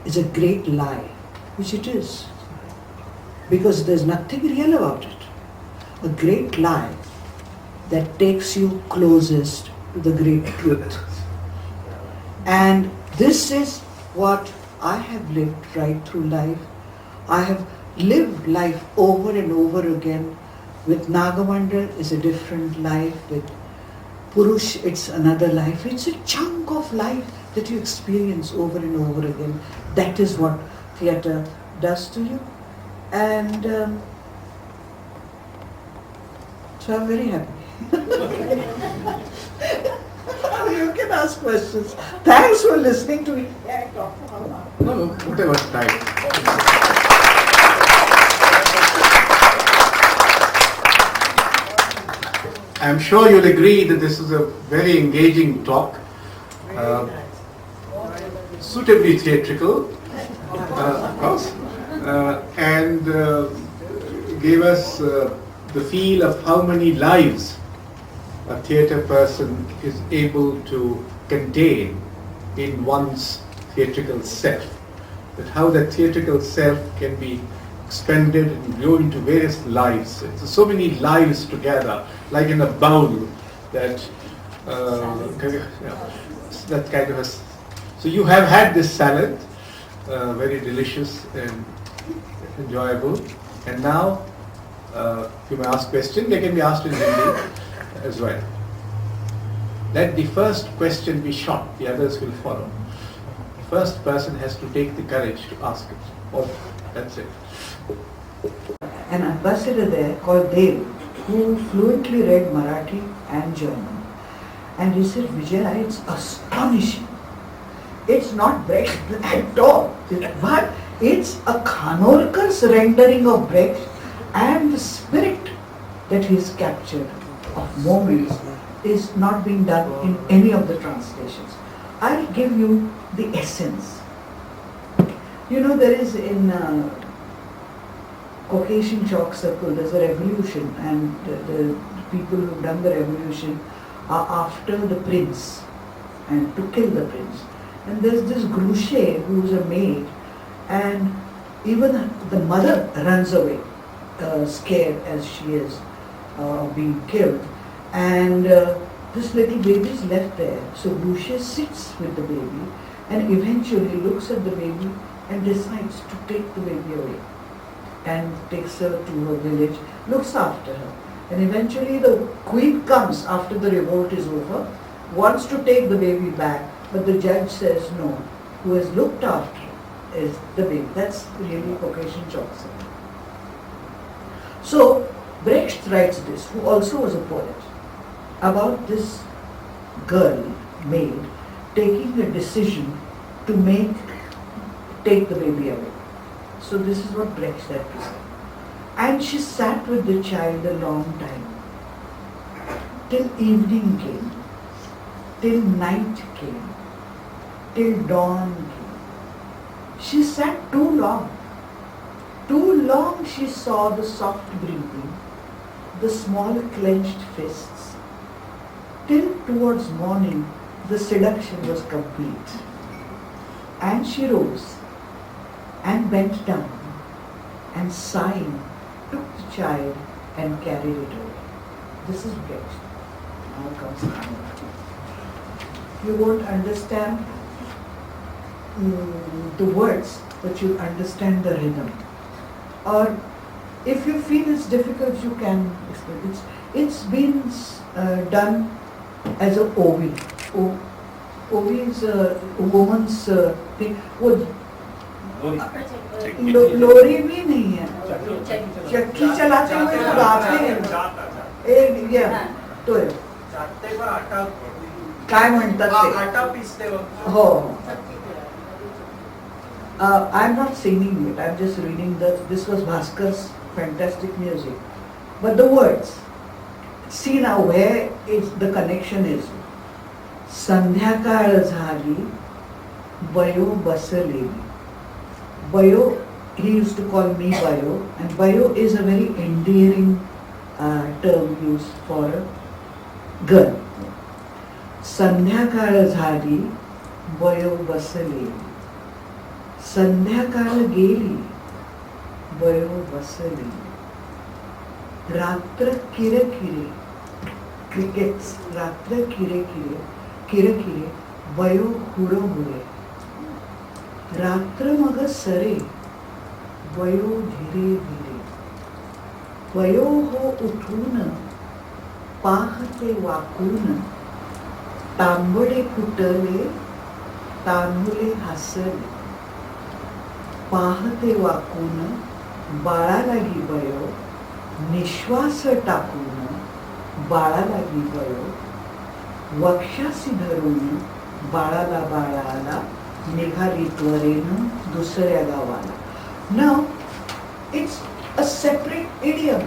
is a great lie, which it is, because there's nothing real about it. A great lie that takes you closest to the great truth. And this is what I have lived right through life. I have live life over and over again. With Nagamandal is a different life, with Purush it's another life. It's a chunk of life that you experience over and over again. That is what theatre does to you. And so I'm very happy. You can ask questions. Thanks for listening to me. No, whatever time. I'm sure you'll agree that this is a very engaging talk, suitably theatrical, of course, and gave us the feel of how many lives a theatre person is able to contain in one's theatrical self. That how that theatrical self can be expanded and grow into various lives. It's so many lives together, like in a bowl that that kind of a. So you have had this salad, very delicious and enjoyable, and now you may ask questions. They can be asked in Hindi as well. Let the first question be short, the others will follow. The first person has to take the courage to ask it. Oh, that's it. An ambassador there called Dev, who fluently read Marathi and German. And he said, Vijaya, it's astonishing. It's not Brecht at all, but it's a Khanorkar's rendering of Brecht, and the spirit that he's captured of moments is not being done in any of the translations. I'll give you the essence. You know, there is in Caucasian chalk circle, there's a revolution, and the people who've done the revolution are after the prince and to kill the prince. And there's this Gruche who's a maid, and even the mother runs away, scared as she is being killed. And this little baby is left there. So Gruche sits with the baby and eventually looks at the baby and decides to take the baby away, and takes her to her village, looks after her. And eventually the queen comes after the revolt is over, wants to take the baby back, but the judge says no. Who has looked after is the baby. That's really Caucasian chalk circle. So Brecht writes this, who also was a poet, about this girl, maid, taking a decision to take the baby away. So this is what Brecht said to say. And she sat with the child a long time, till evening came, till night came, till dawn came. She sat too long. Too long she saw the soft breathing, the small clenched fists, till towards morning the seduction was complete. And she rose and bent down and sighing took the child and carried it away. This is Brecht. Now comes Natarang. You won't understand the words, but you'll understand the rhythm. Or if you feel it's difficult, you can explain. It's been done as a OV. OV is a woman's thing. लोरी भी नहीं है, चक्की चलाते हुए तो गाते हैं तो काय म्हणतात ते हो. I'm not singing it, I'm just reading this was Bhaskar's fantastic music, but the words, see now where the connection is. संध्याकाळ झाली बयो बसलेली. Bayo, he used to call me Bayo, and Bayo is a very endearing term used for a girl. संध्याकाळ झाली बयो बसलेली. संध्याकाळ गेली बयो बसलेली. रात्र किरकिरे, crickets, रात्र किरकिरे, किरकिरे बयो हुरहुरे. रात्र मग सरे वयो धीरे धीरे वयो हो उठून पाहते वाकून तांबडे फुटले तांदुले हसले पाहते वाकून बाळालागी वयो निश्वास टाकून बाळालागी वयो वक्षासी धरून बाळाला निघाली त्वरेनं दुसऱ्या गावाला. Now it's a separate idiom,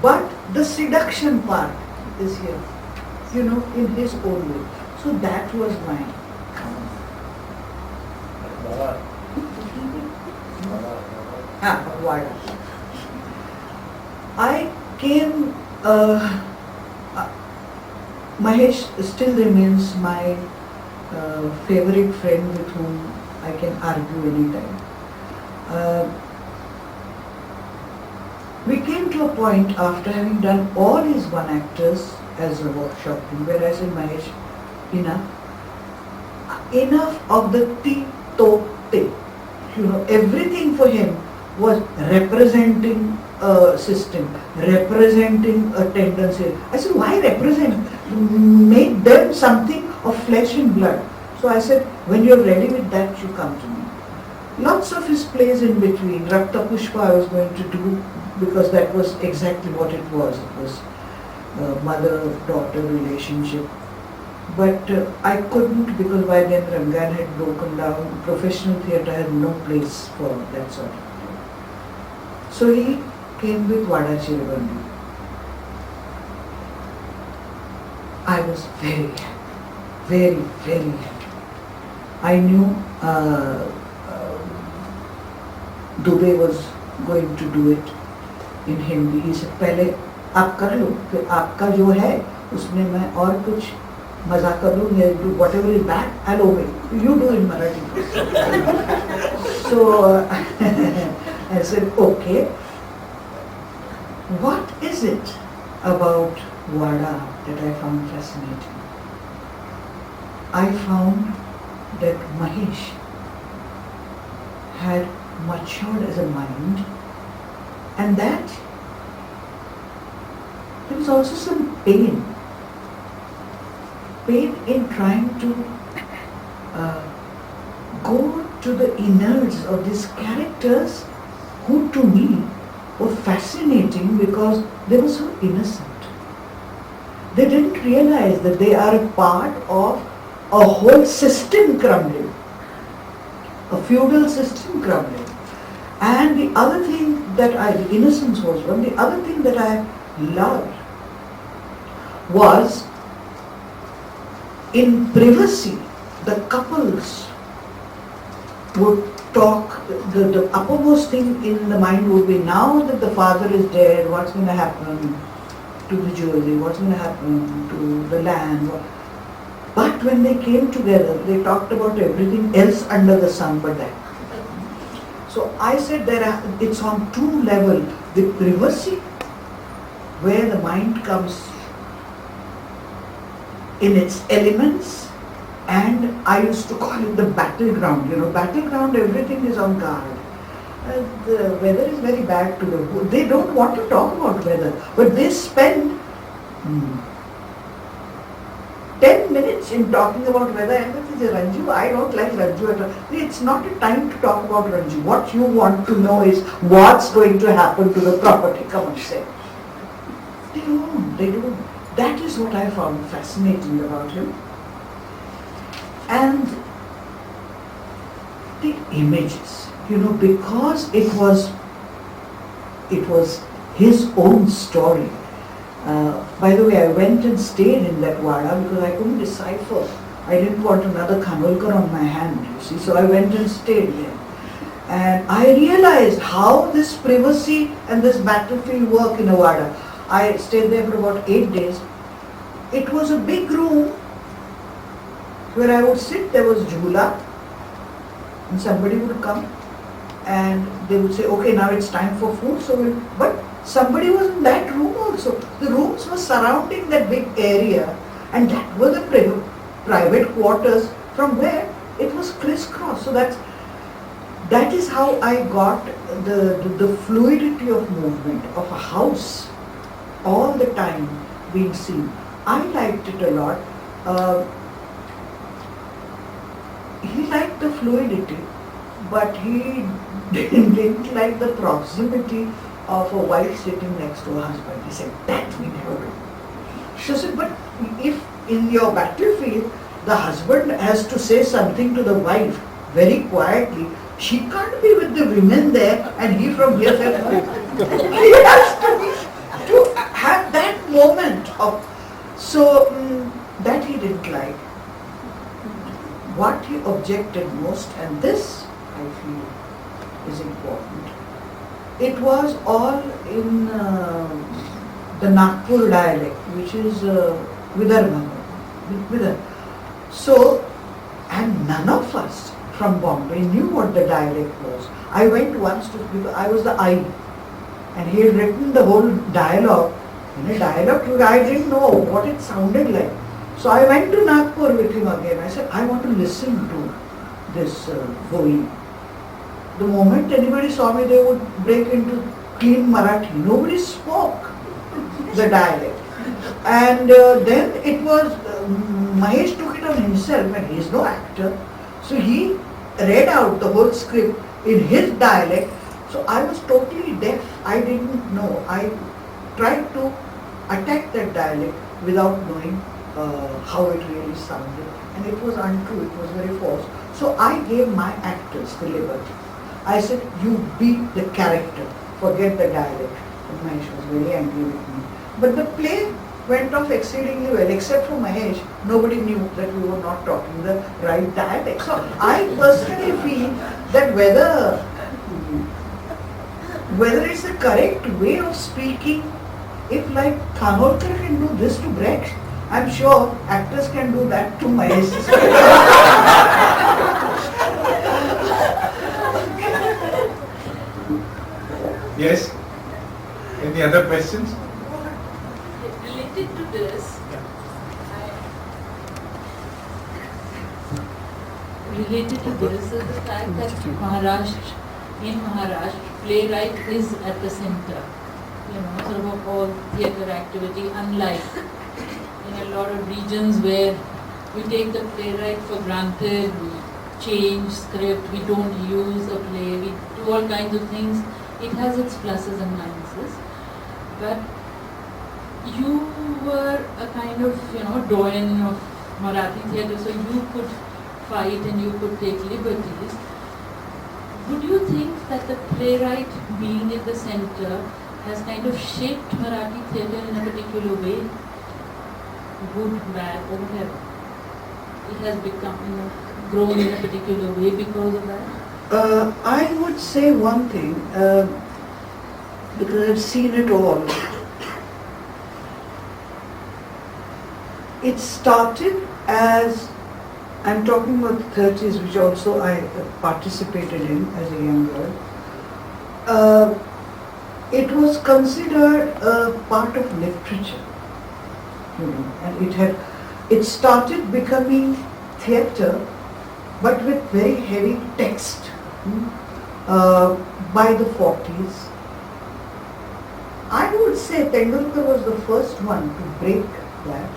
but the seduction part is here, in his own way. So that was mine. Vada. I came, Mahesh still remains my favorite friend with whom I can argue anytime. We came to a point after having done all his one actors as a workshop thing, where I said, Mahesh, enough of the ti to te. Everything for him was representing a system, representing a tendency. I said, why represent? Make them something of flesh and blood. So I said, when you're ready with that, you come to me. Lots of his plays in between. Rakta Pushpa I was going to do because that was exactly what it was. It was a mother-daughter relationship. But I couldn't because by then Rangan had broken down. Professional theatre had no place for that sort of thing. So he came with Vada Chirabandi. I was very happy, very, very happy. I knew Dubey was going to do it in Hindi. He said, पहले आप कर लो, फिर आपका जो है उसमें मैं और कुछ मजा कर लूँ, do whatever is back, I'll obey. You do in Marathi. So I said, okay. What is it about Vada that I found fascinating? I found that Mahesh had matured as a mind, and that there was also some pain in trying to go to the innards of these characters who to me were fascinating because they were so innocent. They didn't realize that they are a part of a whole system crumbling, a feudal system crumbling. And the other thing that the innocence was one, the other thing that I loved was in privacy, the couples would talk, the uppermost thing in the mind would be, now that the father is dead, what's going to happen to the jewelry, what's going to happen to the land. But when they came together, they talked about everything else under the sun but that. So I said it's on two levels, the privacy, where the mind comes in its elements, and I used to call it the battleground. Battleground, everything is on guard. The weather is very bad today. They don't want to talk about weather, but they spend 10 minutes in talking about weather. And Ranju, I don't like Ranju at all. It's not a time to talk about Ranju. What you want to know is what's going to happen to the property. Come on, say. They don't. That is what I found fascinating about him. And the images, because it was his own story. By the way, I went and stayed in that Vada because I couldn't decipher. I didn't want another Khanolkar on my hand, you see. So I went and stayed there. And I realized how this privacy and this battlefield work in a Vada. I stayed there for about 8 days. It was a big room where I would sit. There was jhula, and somebody would come and they would say, okay, now it's time for food. But somebody was in that room also. The rooms were surrounding that big area, and that were the private quarters from where it was crisscross. So that's that is how I got the fluidity of movement of a house all the time being seen. I liked it a lot. He liked the fluidity, but he didn't like the proximity of a wife sitting next to a husband. He said, that we never do. She said, but if in your battlefield the husband has to say something to the wife very quietly, she can't be with the women there and he from here says, he has to have that moment of, so that he didn't like. What he objected most, and this I feel is important, it was all in the Nagpur dialect, which is Vidarbha. So, and none of us from Bombay knew what the dialect was. I went once to, because I was the I, and he had written the whole dialogue. In a dialogue, I didn't know what it sounded like. So I went to Nagpur with him again. I said, I want to listen to this Voi. The moment anybody saw me, they would break into clean Marathi. Nobody spoke the dialect. And then it was, Mahesh took it on himself, and he is no actor. So he read out the whole script in his dialect. So I was totally deaf. I didn't know. I tried to attack that dialect without knowing how it really sounded. And it was untrue, it was very false. So I gave my actors the liberty. I said, you be the character, forget the dialect. And Mahesh was very angry with me. But the play went off exceedingly well, except for Mahesh. Nobody knew that we were not talking the right dialect. So I personally feel that whether it's the correct way of speaking, if like Khanolkar can do this to Brecht, I'm sure actors can do that to Mahesh. Yes? Any other questions? Related to this, is the fact that in Maharashtra, playwright is at the center, sort of all theatre activity, unlike in a lot of regions where we take the playwright for granted, we change script, we don't use a play, we do all kinds of things. It has its pluses and minuses. But you were a kind of, doyen of Marathi theatre, so you could fight and you could take liberties. Would you think that the playwright being at the center has kind of shaped Marathi theatre in a particular way? Good, bad, or whatever? It has become, grown in a particular way because of that? I would say one thing, because I've seen it all. It started as, I'm talking about the 30s, which also I participated in as a young girl. It was considered a part of literature, and it started becoming theatre, but with very heavy text by the 40s. I would say Tendulkar was the first one to break that.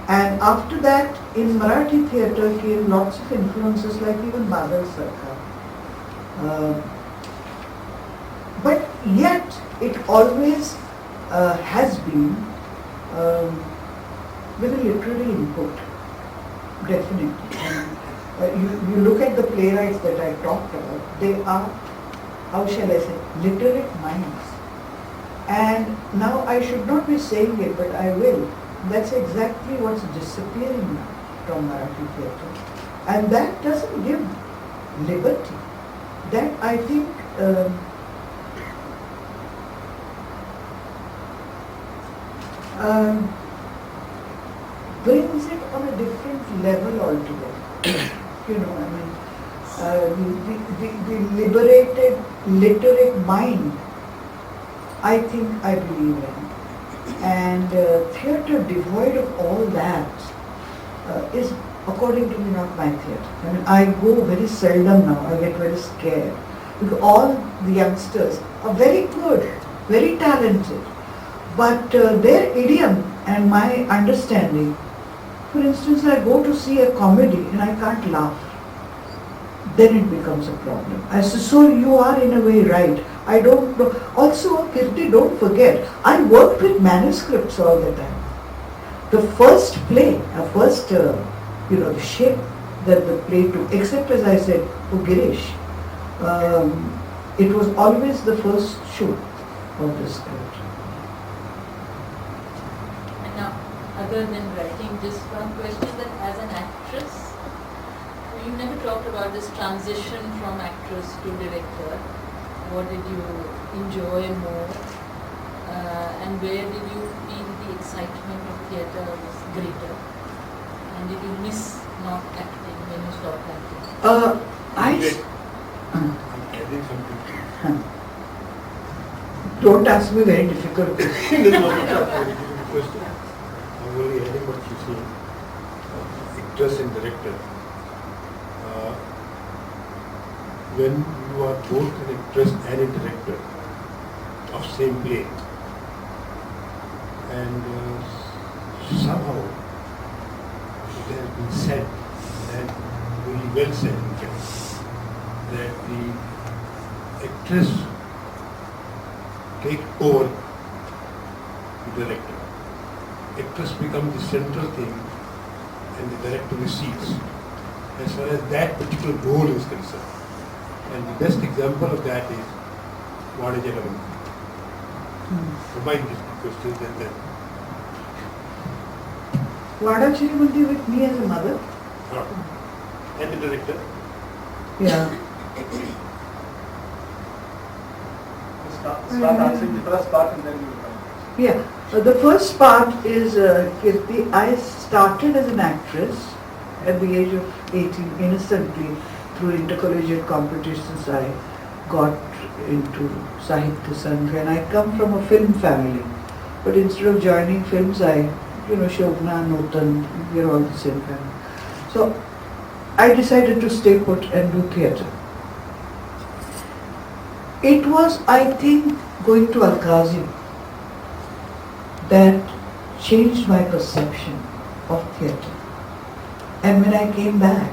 And after that, in Marathi theatre came lots of influences like even Badal Sarkar. But yet, it always has been with a literary input, definitely. And, you look at the playwrights that I talked about, they are, how shall I say, literate minds. And now I should not be saying it, but I will. That's exactly what's disappearing now from Marathi theatre. And that doesn't give liberty. That, I think, brings it on a different level altogether. The liberated, literate mind, I think I believe in. And theatre devoid of all that is according to me, not my theatre. I mean, I go very seldom now. I get very scared because all the youngsters are very good, very talented, but their idiom and my understanding. For instance, I go to see a comedy and I can't laugh. Then it becomes a problem. I say, so you are in a way right. I don't know. Also, Kirti, don't forget, I worked with manuscripts all the time. The first play, the shape that the play took, except as I said, for Girish, it was always the first shoot of the script. And now, other than writing, just one question that as an actress, you never talked about this transition from actress to director. What did you enjoy more? And where did you feel the excitement of theatre was greater? And did you miss not acting when you stopped acting? Don't ask me very difficult questions. This is not a very difficult question. I'm only adding what you see. Actress and director. When you are both an actress and a director of same play, and somehow it has been said, and very well said in fact, that the actress take over the director. Actress becomes the central thing and the director recedes as far as that particular role is concerned. And the best example of that is Vadajalam. Combine these two questions and then. Vada Chirimundi with me as a mother? And the director. Yeah. Start answering the first part and then you will come. Yeah. The first part is, Kirti, I started as an actress at the age of 18, innocently. Through intercollegiate competitions, I got into Sahitya Sangh, and I come from a film family. But instead of joining films, Shobna, Notan, we're all the same family. So I decided to stay put and do theatre. It was, I think, going to Al-Qazi that changed my perception of theatre. And when I came back,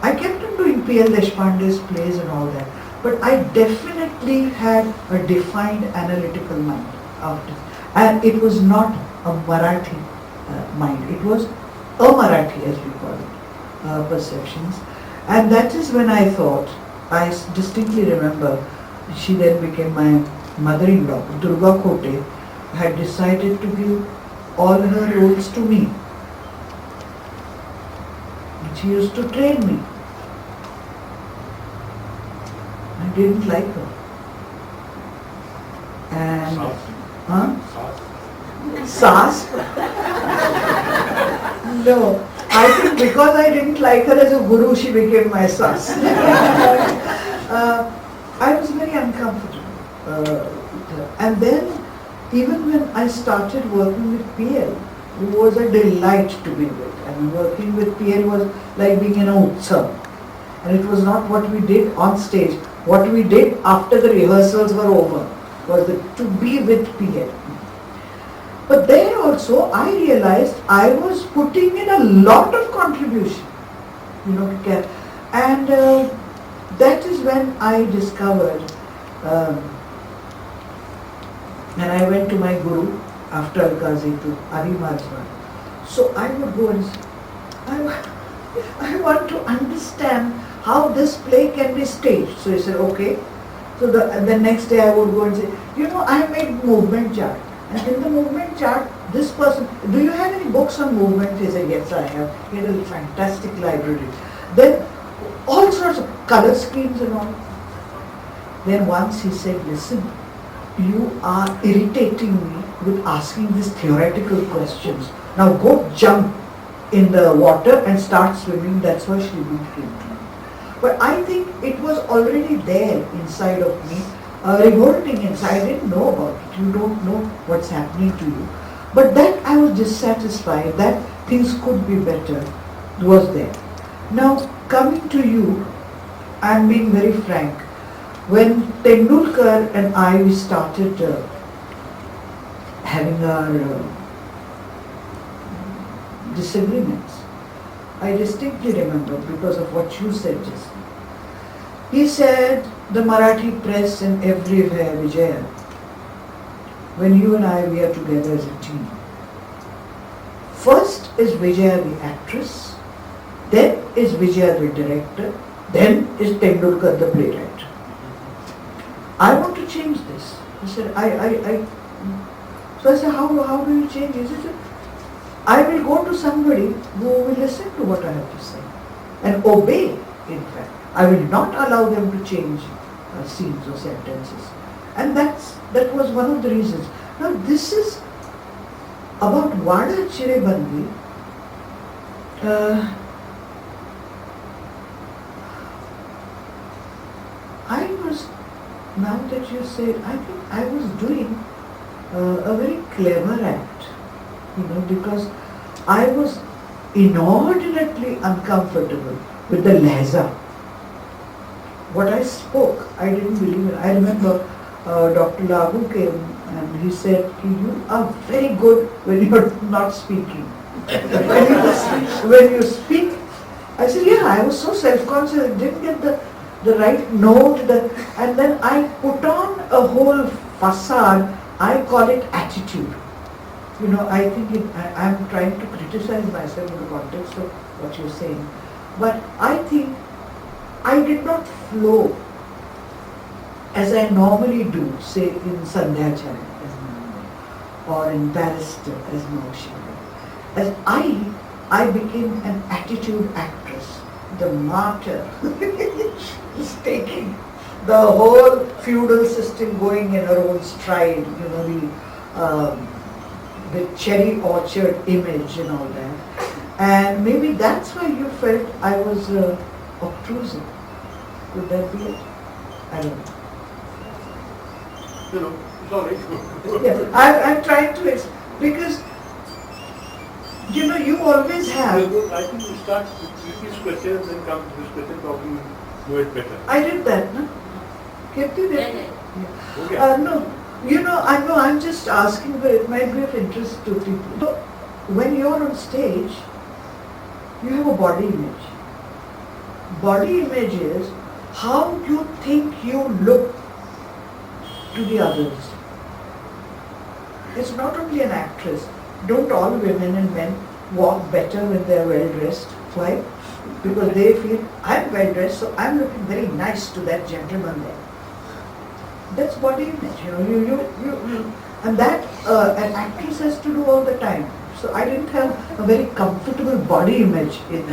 I kept on doing P.L. Deshpande's plays and all that, but I definitely had a defined analytical mind after. And it was not a Marathi mind, it was a Marathi, as we call it, perceptions. And that is when I thought, I distinctly remember, she then became my mother-in-law, Durga Khote, had decided to give all her roles to me. She used to train me. I didn't like her. And Saas? No. I think because I didn't like her as a guru, she became my Saas. I was very uncomfortable with her. And then, even when I started working with PL, it was a delight to be with. I mean, working with PL was like being in a utsav. And it was not what we did on stage. What we did after the rehearsals were over was to be with PL. But there also I realized I was putting in a lot of contribution, to care. And that is when I discovered, and I went to my guru after Al-Qazi to Ari Majwa. So I would go and say, I want to understand how this play can be staged. So he said, okay. So the next day I would go and say, I made movement chart. And in the movement chart, this person, do you have any books on movement? He said, yes, I have. He had a fantastic library. Then all sorts of color schemes and all. Then once he said, listen, you are irritating me with asking these theoretical questions. Now go jump in the water and start swimming. That's why she didn't came to me. But I think it was already there inside of me, revolting inside. I didn't know about it. You don't know what's happening to you. But that I was dissatisfied, that things could be better. was there. Now, coming to you, I'm being very frank. When Tendulkar and I we started having our disagreements, I distinctly remember because of what you said just now. He said, the Marathi press and everywhere, Vijaya, when you and I, we are together as a team. First is Vijaya the actress, then is Vijaya the director, then is Tendulkar the playwright. I want to change this. He said, so I said, how do you change it? He said, I will go to somebody who will listen to what I have to say and obey, in fact. I will not allow them to change scenes or sentences. And that was one of the reasons. Now this is about Vada Chirebandi. I was, now that you said, I think I was doing a very clever act, because I was inordinately uncomfortable with the lehza. What I spoke, I didn't believe it. I remember Dr. Lagu came and he said, you are very good when you're not speaking. when you speak, I said, yeah, I was so self-conscious, I didn't get the right note, and then I put on a whole facade. I call it attitude. I think I'm trying to criticize myself in the context of what you're saying. But I think I did not flow as I normally do, say in Sandhyacharya as Namaste, or in Barrister as Mahashivya. As I became an attitude actress, the martyr, is taking the whole feudal system going in her own stride, the cherry orchard image and all that. And maybe that's why you felt I was obtrusive. Could that be it? I don't know. It's all right. Yes, I'm trying to explain, because you always have. I think you start with these questions and come to this question, probably know it better. I did that, no? Kept it Yeah, in. yeah. No, I know, I'm just asking, but it might be of interest to people. So, when you're on stage, you have a body image. Body image is how you think you look to the others. It's not only an actress. Don't all women and men walk better when they're well dressed? Why? Because they feel, I'm well dressed, so I'm looking very nice to that gentleman there. That's body image, and that an actress has to do all the time. So I didn't have a very comfortable body image in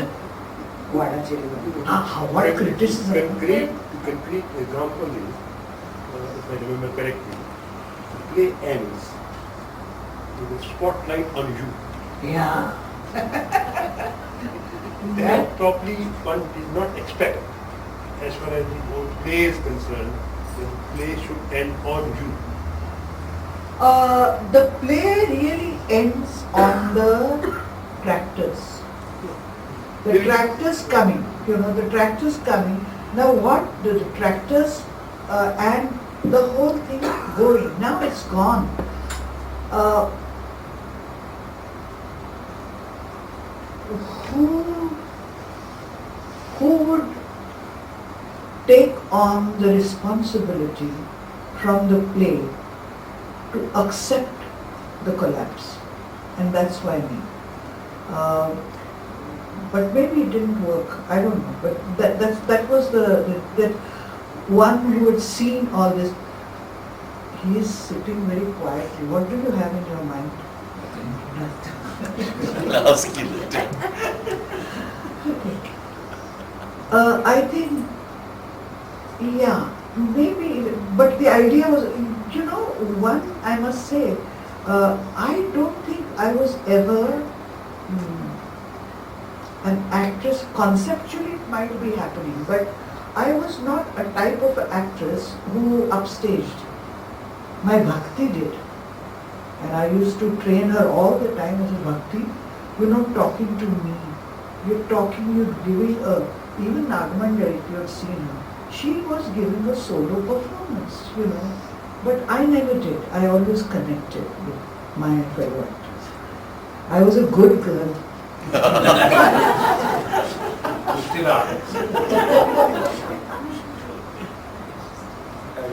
Vada Chirebandi. What a criticism. The concrete example is, if I remember correctly, the play ends with a spotlight on you. Yeah. That probably one did not expect. As far as the whole play is concerned, the play should end on you. The play really ends on the tractors. The tractors coming, the tractors coming. Now what? The tractors and the whole thing going. Now it's gone. Who would take on the responsibility from the play to accept the collapse? And that's why me. But maybe it didn't work. I don't know. But that was that one who had seen all this. He is sitting very quietly. What do you have in your mind? Ask you later. I think, yeah, maybe, but the idea was, one, I must say, I don't think I was ever an actress. Conceptually it might be happening, but I was not a type of actress who upstaged. My bhakti did. And I used to train her all the time as a bhakti, talking to me. you're talking, you're giving a, even Nagamanda, if you have seen her, she was giving a solo performance, you know. But I never did. I always connected with my fellow actors. I was a good girl. You still are.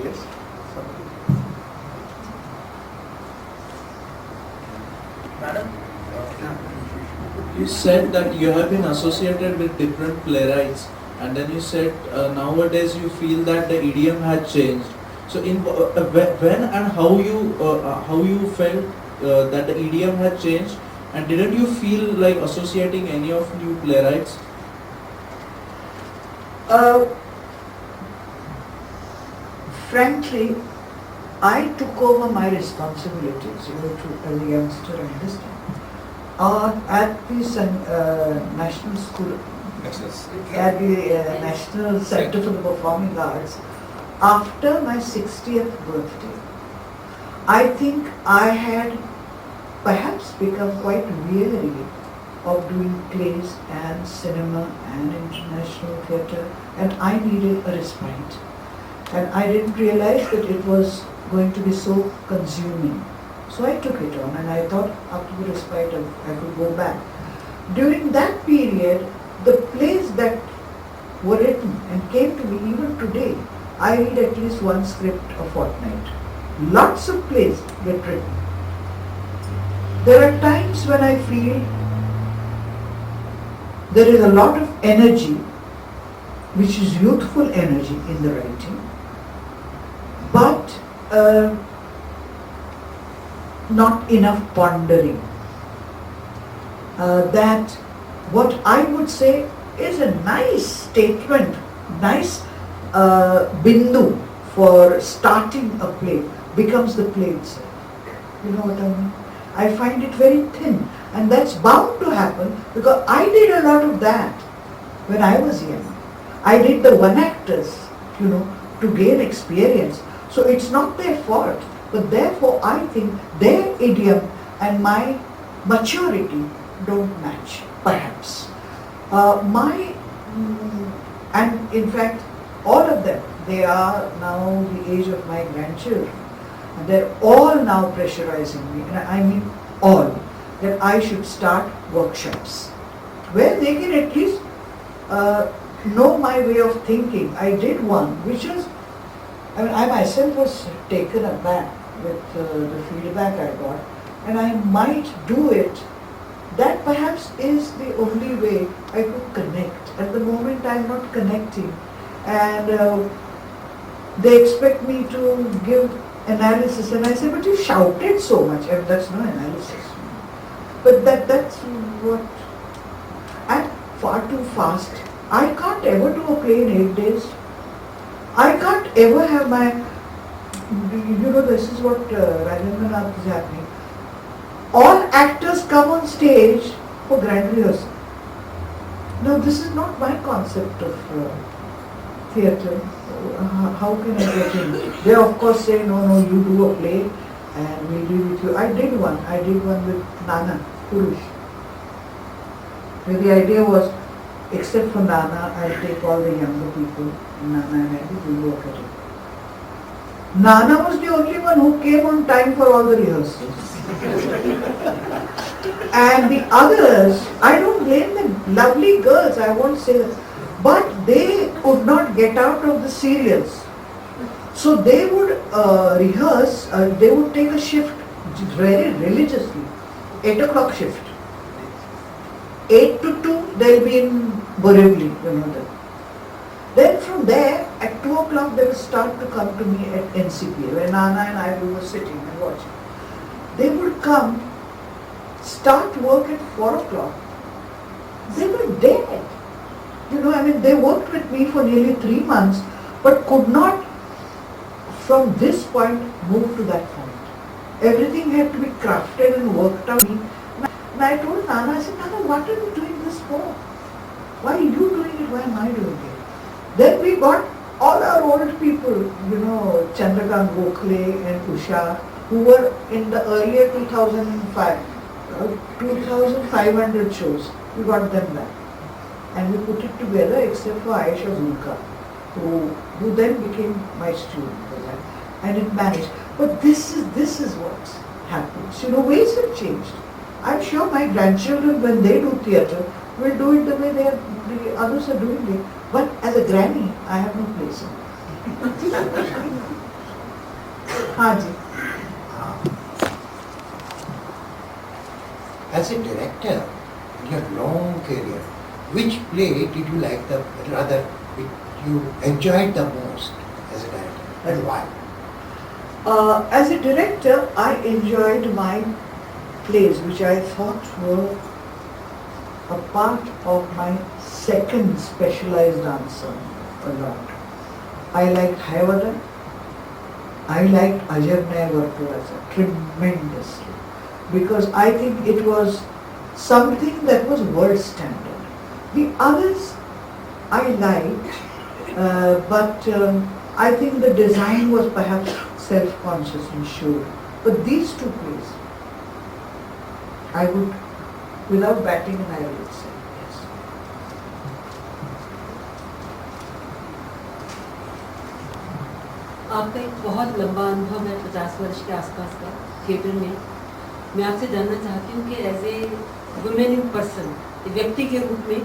Yes. Madam? You said that you have been associated with different playwrights, and then you said nowadays you feel that the idiom had changed. So, in when and how you felt that the idiom had changed, and didn't you feel like associating any of new playwrights? Frankly, I took over my responsibilities, you know, as a youngster and this time, at the National School, at the National Center for the Performing Arts, after my 60th birthday. I think I had perhaps become quite weary of doing plays and cinema and international theatre, and I needed a respite. And I didn't realize that it was going to be so consuming. So I took it on, and I thought after the respite I could go back. During that period, the plays that were written and came to me even today, I read at least one script a fortnight. Lots of plays get written. There are times when I feel there is a lot of energy, which is youthful energy in the writing, but not enough pondering. That what I would say is a nice statement, nice bindu for starting a play becomes the play itself. You know what I mean? I find it very thin, and that's bound to happen because I did a lot of that when I was young. I did the one actors, you know, to gain experience. So it's not their fault, but therefore I think their idiom and my maturity don't match, perhaps. And in fact, all of them, they are now the age of my grandchildren. And they're all now pressurizing me, and I mean all, that I should start workshops where they can at least know my way of thinking. I did one, which is, I myself was taken aback with the feedback I got, and I might do it. That perhaps is the only way I could connect. At the moment I'm not connecting, and they expect me to give analysis, and I say, but you shouted so much, and that's no analysis. But that's what, and far too fast. I can't ever do a play in 8 days. I can't ever have my, you know, this is what Rajendranath is happening. All actors come on stage for grand rehearsal. No, this is not my concept of theatre. How can I get in? They of course say, no, you do a play and we'll do with you. I did one with Nana, Purush. Where the idea was, except for Nana, I'll take all the younger people, Nana and I will work at it. Nana was the only one who came on time for all the rehearsals. And the others, I don't blame them, lovely girls, I won't say that. But they could not get out of the serials. So they would rehearse, they would take a shift very religiously, 8 o'clock shift. 8 to 2, they'll be in Borivali, you know that. Then from there, at 2 o'clock, they will start to come to me at NCPA, where Nana and I were sitting and watching. They would come, start work at 4 o'clock. They were dead. You know, they worked with me for nearly 3 months, but could not, from this point, move to that point. Everything had to be crafted and worked out. And I told Nana, I said, Nana, what are you doing this for? Why are you doing it? Why am I doing it? Then we got all our old people, you know, Chandrakant Gokhale and Usha, who were in the earlier 2005, 2,500 shows. We got them back. and we put it together except for Aisha Zulka, who then became my student, and it managed. But this is what happens. You know, ways have changed. I'm sure my grandchildren, when they do theatre, will do it the way the others are doing it. But as a granny, I have no place in it. Haji. As a director, in your long career, which play did you like which you enjoyed the most as a director, and why? As a director, I enjoyed my plays, which I thought were a part of my second specialized answer a lot. I liked Hayavadan. I liked Ajab Naya Varturaja tremendously, because I think it was something that was world standard. The others I liked, but I think the design was perhaps self-conscious and sure. But these two plays, I would, without batting an eye, I would say yes. आपका एक बहुत लंबा अनुभव है 50 वर्ष के आसपास का थिएटर में. मैं आपसे जानना चाहती हूँ कि as a women in person, व्यक्ति के रूप में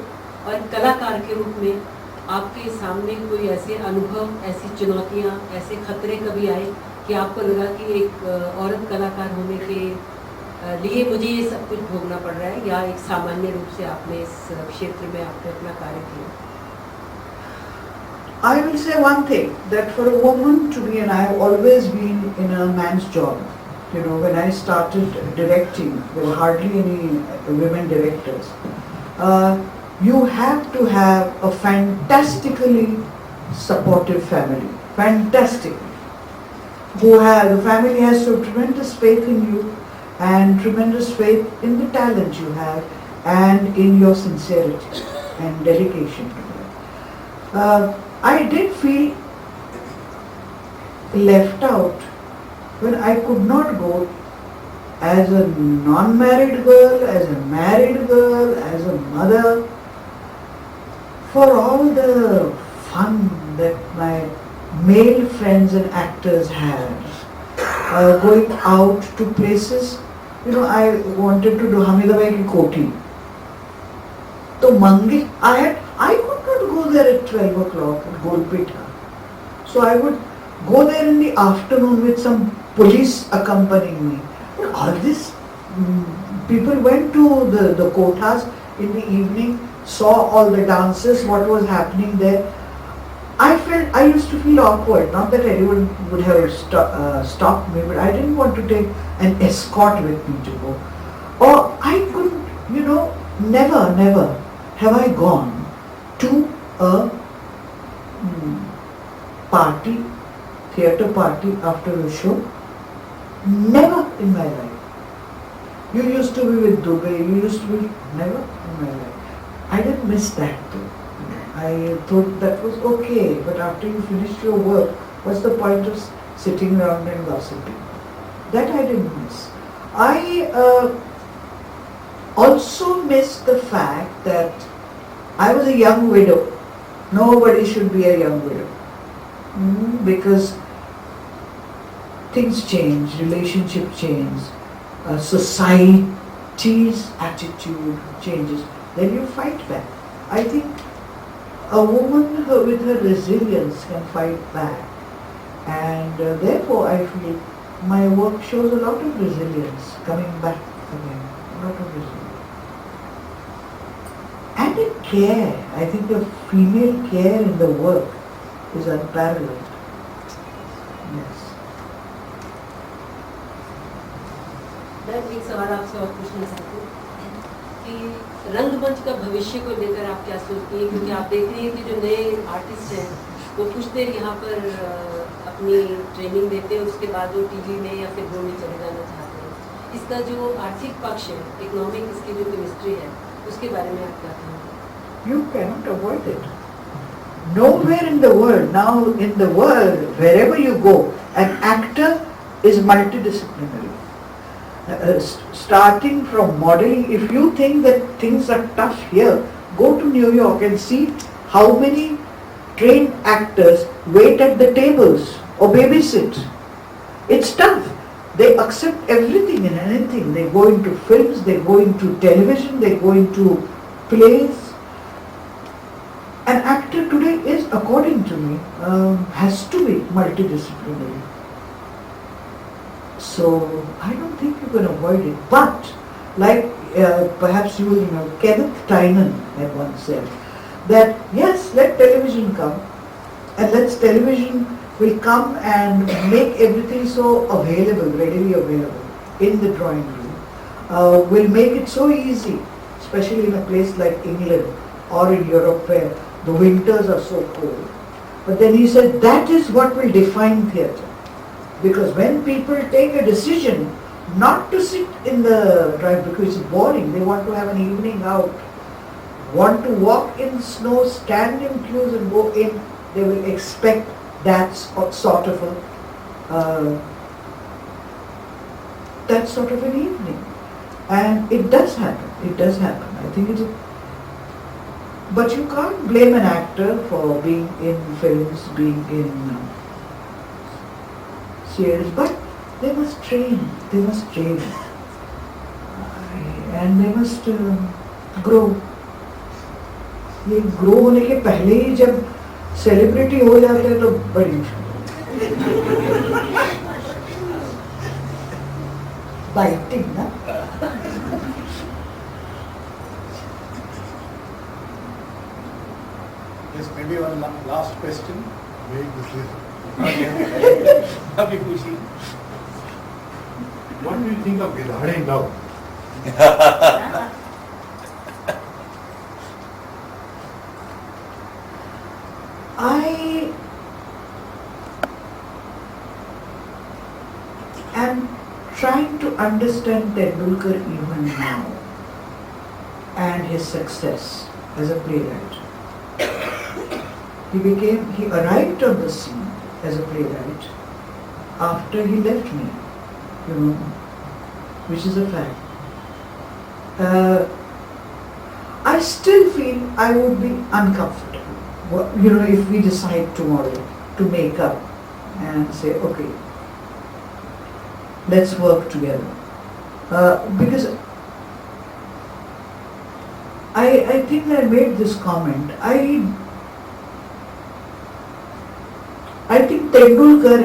और कलाकार के रूप में आपके सामने कोई ऐसे अनुभव, ऐसी चुनौतियाँ, ऐसे खतरे कभी आए कि आपको लगा कि एक औरत कलाकार होने के लिए मुझे ये सब कुछ भोगना पड़ रहा है, या एक सामान्य रूप से आपने इस क्षेत्र में आपने अपना कार्य किया? I will say one thing, that for a woman to be, and I have always been in a man's job. You know, when I started directing, there were hardly any women directors. You have to have a fantastically supportive family. Fantastically. The family has so tremendous faith in you and tremendous faith in the talent you have and in your sincerity and dedication to that. I did feel left out when I could not go as a non-married girl, as a married girl, as a mother, for all the fun that my male friends and actors had, going out to places. You know, I wanted to do Hamidabai ki Koti. So Mangi, I could not go there at 12 o'clock at Golpitha. So I would go there in the afternoon with some police accompanying me. And all this, people went to the kotas in the evening, saw all the dances, what was happening there. I used to feel awkward, not that anyone would have stopped me, but I didn't want to take an escort with me to go. Or I couldn't, you know, never have I gone to a party, theatre party after a show. Never in my life. You used to be with Dubey, you used to be, never in my life. I didn't miss that though. I thought that was okay, but after you finished your work, what's the point of sitting around and gossiping? That I didn't miss. I also missed the fact that I was a young widow. Nobody should be a young widow. Because things change, relationship change, society's attitude changes. Then you fight back. I think a woman with her resilience can fight back, and therefore I feel my work shows a lot of resilience, coming back again, a lot of resilience. And a care, I think the female care in the work is unparalleled. Yes. मैं एक सवाल आपसे और पूछना चाहती हूँ कि रंगमंच का भविष्य को लेकर आप क्या सोचती हैं, क्योंकि आप देख रही हैं कि जो नए आर्टिस्ट हैं वो कुछ देर यहाँ पर अपनी ट्रेनिंग देते हैं, उसके बाद वो टीवी में या फिर वो में चले जाना चाहते हैं. इसका जो आर्थिक पक्ष है, इकोनॉमिक इसकी जो केमिस्ट्री है, उसके बारे में आप क्या कहेंगे? You cannot avoid it. Nowhere in the world, now in the world, wherever you go, an actor is multidisciplinary. Starting from modeling, if you think that things are tough here, Go to New York and see how many trained actors wait at the tables or babysit. It's tough. They accept everything and anything. They go into films, they go into television, they go into plays. An actor today is, according to me, has to be multidisciplinary. So I don't think you can avoid it. But like perhaps you will know, Kenneth Tynan had once said that yes, let television come, and let television will come and make everything so available, readily available in the drawing room. Will make it so easy, especially in a place like England or in Europe where the winters are so cold. But then he said that is what will define theatre. Because when people take a decision not to sit in the drive because it's boring, they want to have an evening out, want to walk in snow, stand in queues and go in, they will expect that sort of an evening. And it does happen, I think it's but you can't blame an actor for being in films, being in series, but they must train, and they must grow. ये grow होने के पहले ही जब celebrity हो जाते हैं तो बड़ी मुश्किल बाइटिंग ना Yes, maybe one last question. Very quickly. Abhi पूछिए. What do you think of Gidhade now? I am trying to understand Tendulkar even now and his success as a playwright. He arrived on the scene as a playwright after he left me, which is a fact. I still feel I would be uncomfortable, if we decide tomorrow to make up and say, okay, let's work together. Because I think I made this comment. I think Tendulkar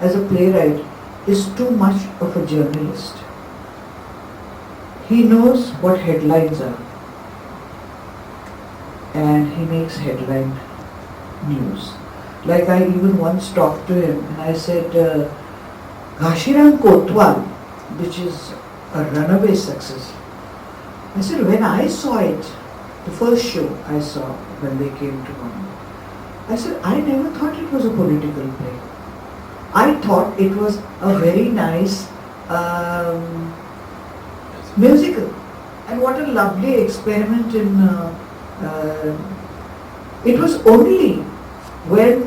as a playwright is too much of a journalist. He knows what headlines are and he makes headline news. Like I even once talked to him and I said, Ghanshiram Kotwal, which is a runaway success. I said, when I saw it, the first show I saw when they came to Bombay, I said, I never thought it was a political play. I thought it was a very nice musical. And what a lovely experiment in... it was only when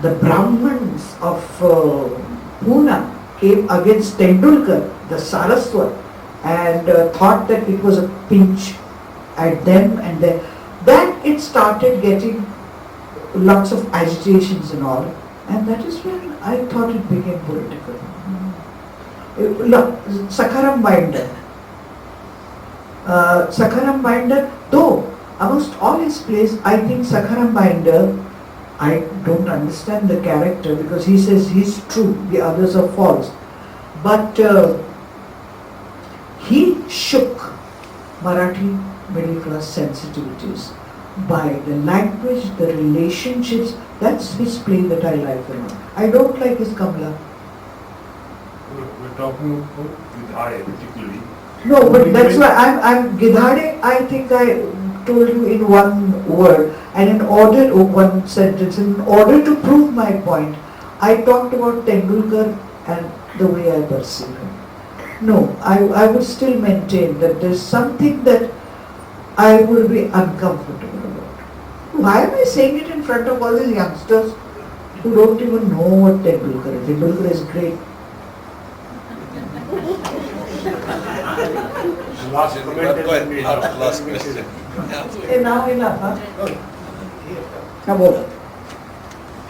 the Brahmins of Pune came against Tendulkar, the Saraswat, and thought that it was a pinch at them and then, that it started getting lots of agitations and all, and that is when I thought it became political. Look, Sakharam Binder, though amongst all his plays, I think Sakharam Binder, I don't understand the character because he says he's true, the others are false. But he shook Marathi middle class sensitivities by the language, the relationships. That's his play that I like a lot. I don't like his Kamla. We're talking about Gidhade particularly. No, but that's why I'm Gidhade, I think I told you in one word and one sentence. In order to prove my point, I talked about Tendulkar and the way I perceive him. No, I would still maintain that there's something that I will be uncomfortable about. Why am I saying it in front of all these youngsters who don't even know what Tendulkar is? Tendulkar is great. Last comment. Last question. Hey, now enough, huh? Now bolo.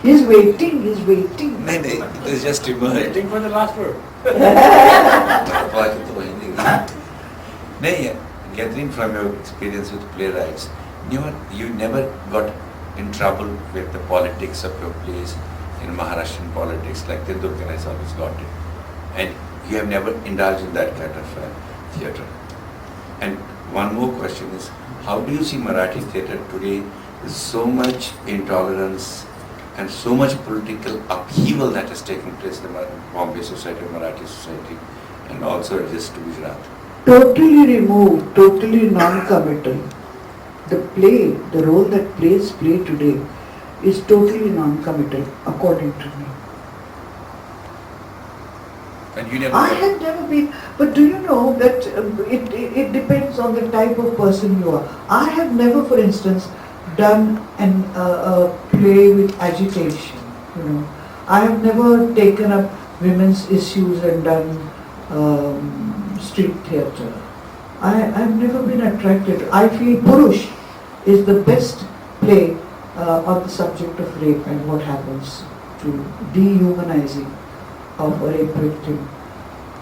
He's waiting, he's waiting. नहीं नहीं, it is just emerged. Waiting for the last word. नहीं, gathering from your experience with playwrights, you never got in trouble with the politics of your plays in Maharashtrian politics like Tendulkar has always got it, and you have never indulged in that kind of theatre. And one more question is, how do you see Marathi theatre today with so much intolerance and so much political upheaval that is taking place in the Bombay society, Marathi society, and also just to Gujarat? Totally removed, totally non-committal. The play, the role that plays play today is totally non-committal, according to me. And you never I have never been, but do you know that it depends on the type of person you are. I have never, for instance, done a play with agitation, you know. I have never taken up women's issues and done street theatre. I have never been attracted. I feel Purush is the best play on the subject of rape and what happens to dehumanizing of a rape victim.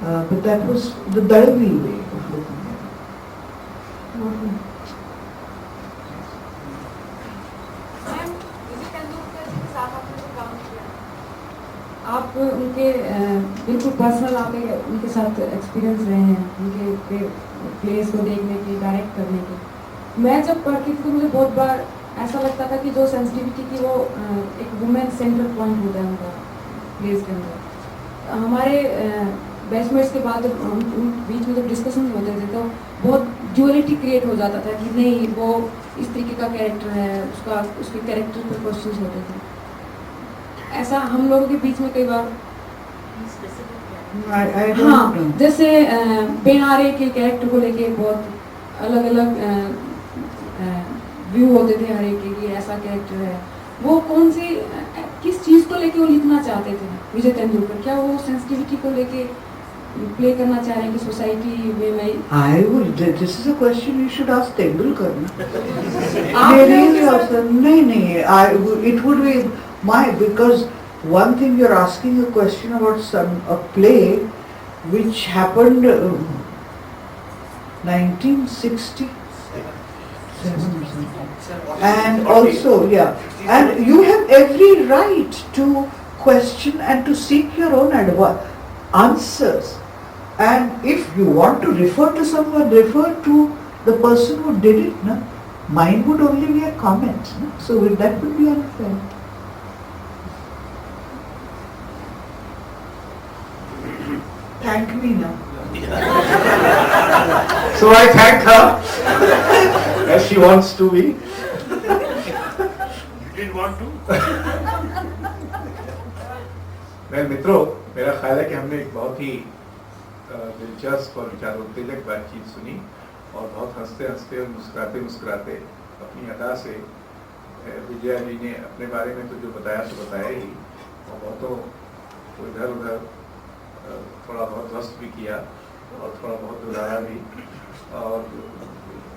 But that was the Dalavi way of looking at it. Ma'am, Vijay Tendulkar ji के साथ आपने जो काम किया, आप उनके बिल्कुल personal आप उनके साथ एक्सपीरियंस रहे हैं, उनके प्लेस को देखने के, डायरेक्ट करने के। मैं जब पढ़ती थी तो मुझे बहुत बार ऐसा लगता था कि जो सेंसिटिविटी की वो एक वुमेन सेंट्रल पॉइंट होता है उनका प्लेस के अंदर। हमारे बैचमेट्स के बाद उन बीच में जब डिस्कशन होते थे तो बहुत ड्यूअलिटी क्रिएट हो जाता था कि नहीं वो इस तरीके का कैरेक्टर है, उसके कैरेक्टर पर क्वेश्चंस होते थे। ऐसा हम लोगों के बीच में कई बार हाँ, जैसे बेनारे के कैरेक्टर को लेके बहुत अलग अलग व्यू होते थे हर एक के, ऐसा कैरेक्टर है, वो कौन सी किस चीज को लेके वो लिखना चाहते थे विजय तेंदुलकर? क्या वो सेंसिटिविटी को लेके प्ले करना चाह रहे हैं कि सोसाइटी में I would. This is a question you should ask Tendulkar. It would be because one thing you're asking a question about a play which happened 1967 or something. And also, and you have every right to question and to seek your own answers. And if you want to refer to someone, refer to the person who did it. No? Mine would only be a comment. No? So that would be unfair. Thank me now. So I thank her as she wants to be. You didn't want to? मेरे मित्रों, मेरा ख्याल है कि हमने एक बहुत ही दिलचस्प और विचारोत्तेजक बातचीत सुनी और बहुत हंसते हंसते और मुस्कुराते मुस्कुराते अपनी अदा से विजया जी ने अपने बारे में तो जो बताया सो बताया ही, और बहुतों इधर उधर थोड़ा बहुत ध्वस्त भी किया और थोड़ा बहुत दुलारा भी, और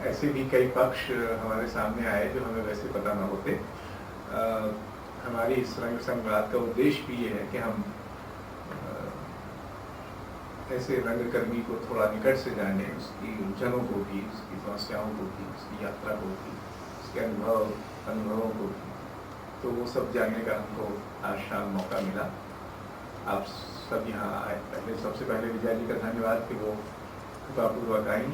ऐसे भी कई पक्ष हमारे सामने आए जो हमें वैसे पता न होते। हमारी इस रंग संवाद का उद्देश्य भी ये है कि हम ऐसे रंगकर्मी को थोड़ा निकट से जाने, उसकी उलझनों को भी, उसकी समस्याओं को भी, उसकी यात्रा को भी, उसके अनुभवों को भी, तो वो सब जानने का हमको आज शाम मौका मिला। आप सब यहाँ आए। सबसे पहले विजया जी का धन्यवाद कि वो कृपापूर्वक आई।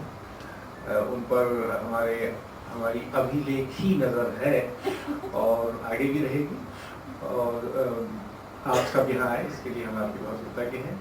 उन पर हमारी अभिलेखी नज़र है और आगे भी रहेगी, और आप सब यहाँ आए इसके लिए हम आपके बहुत कृतज्ञ हैं।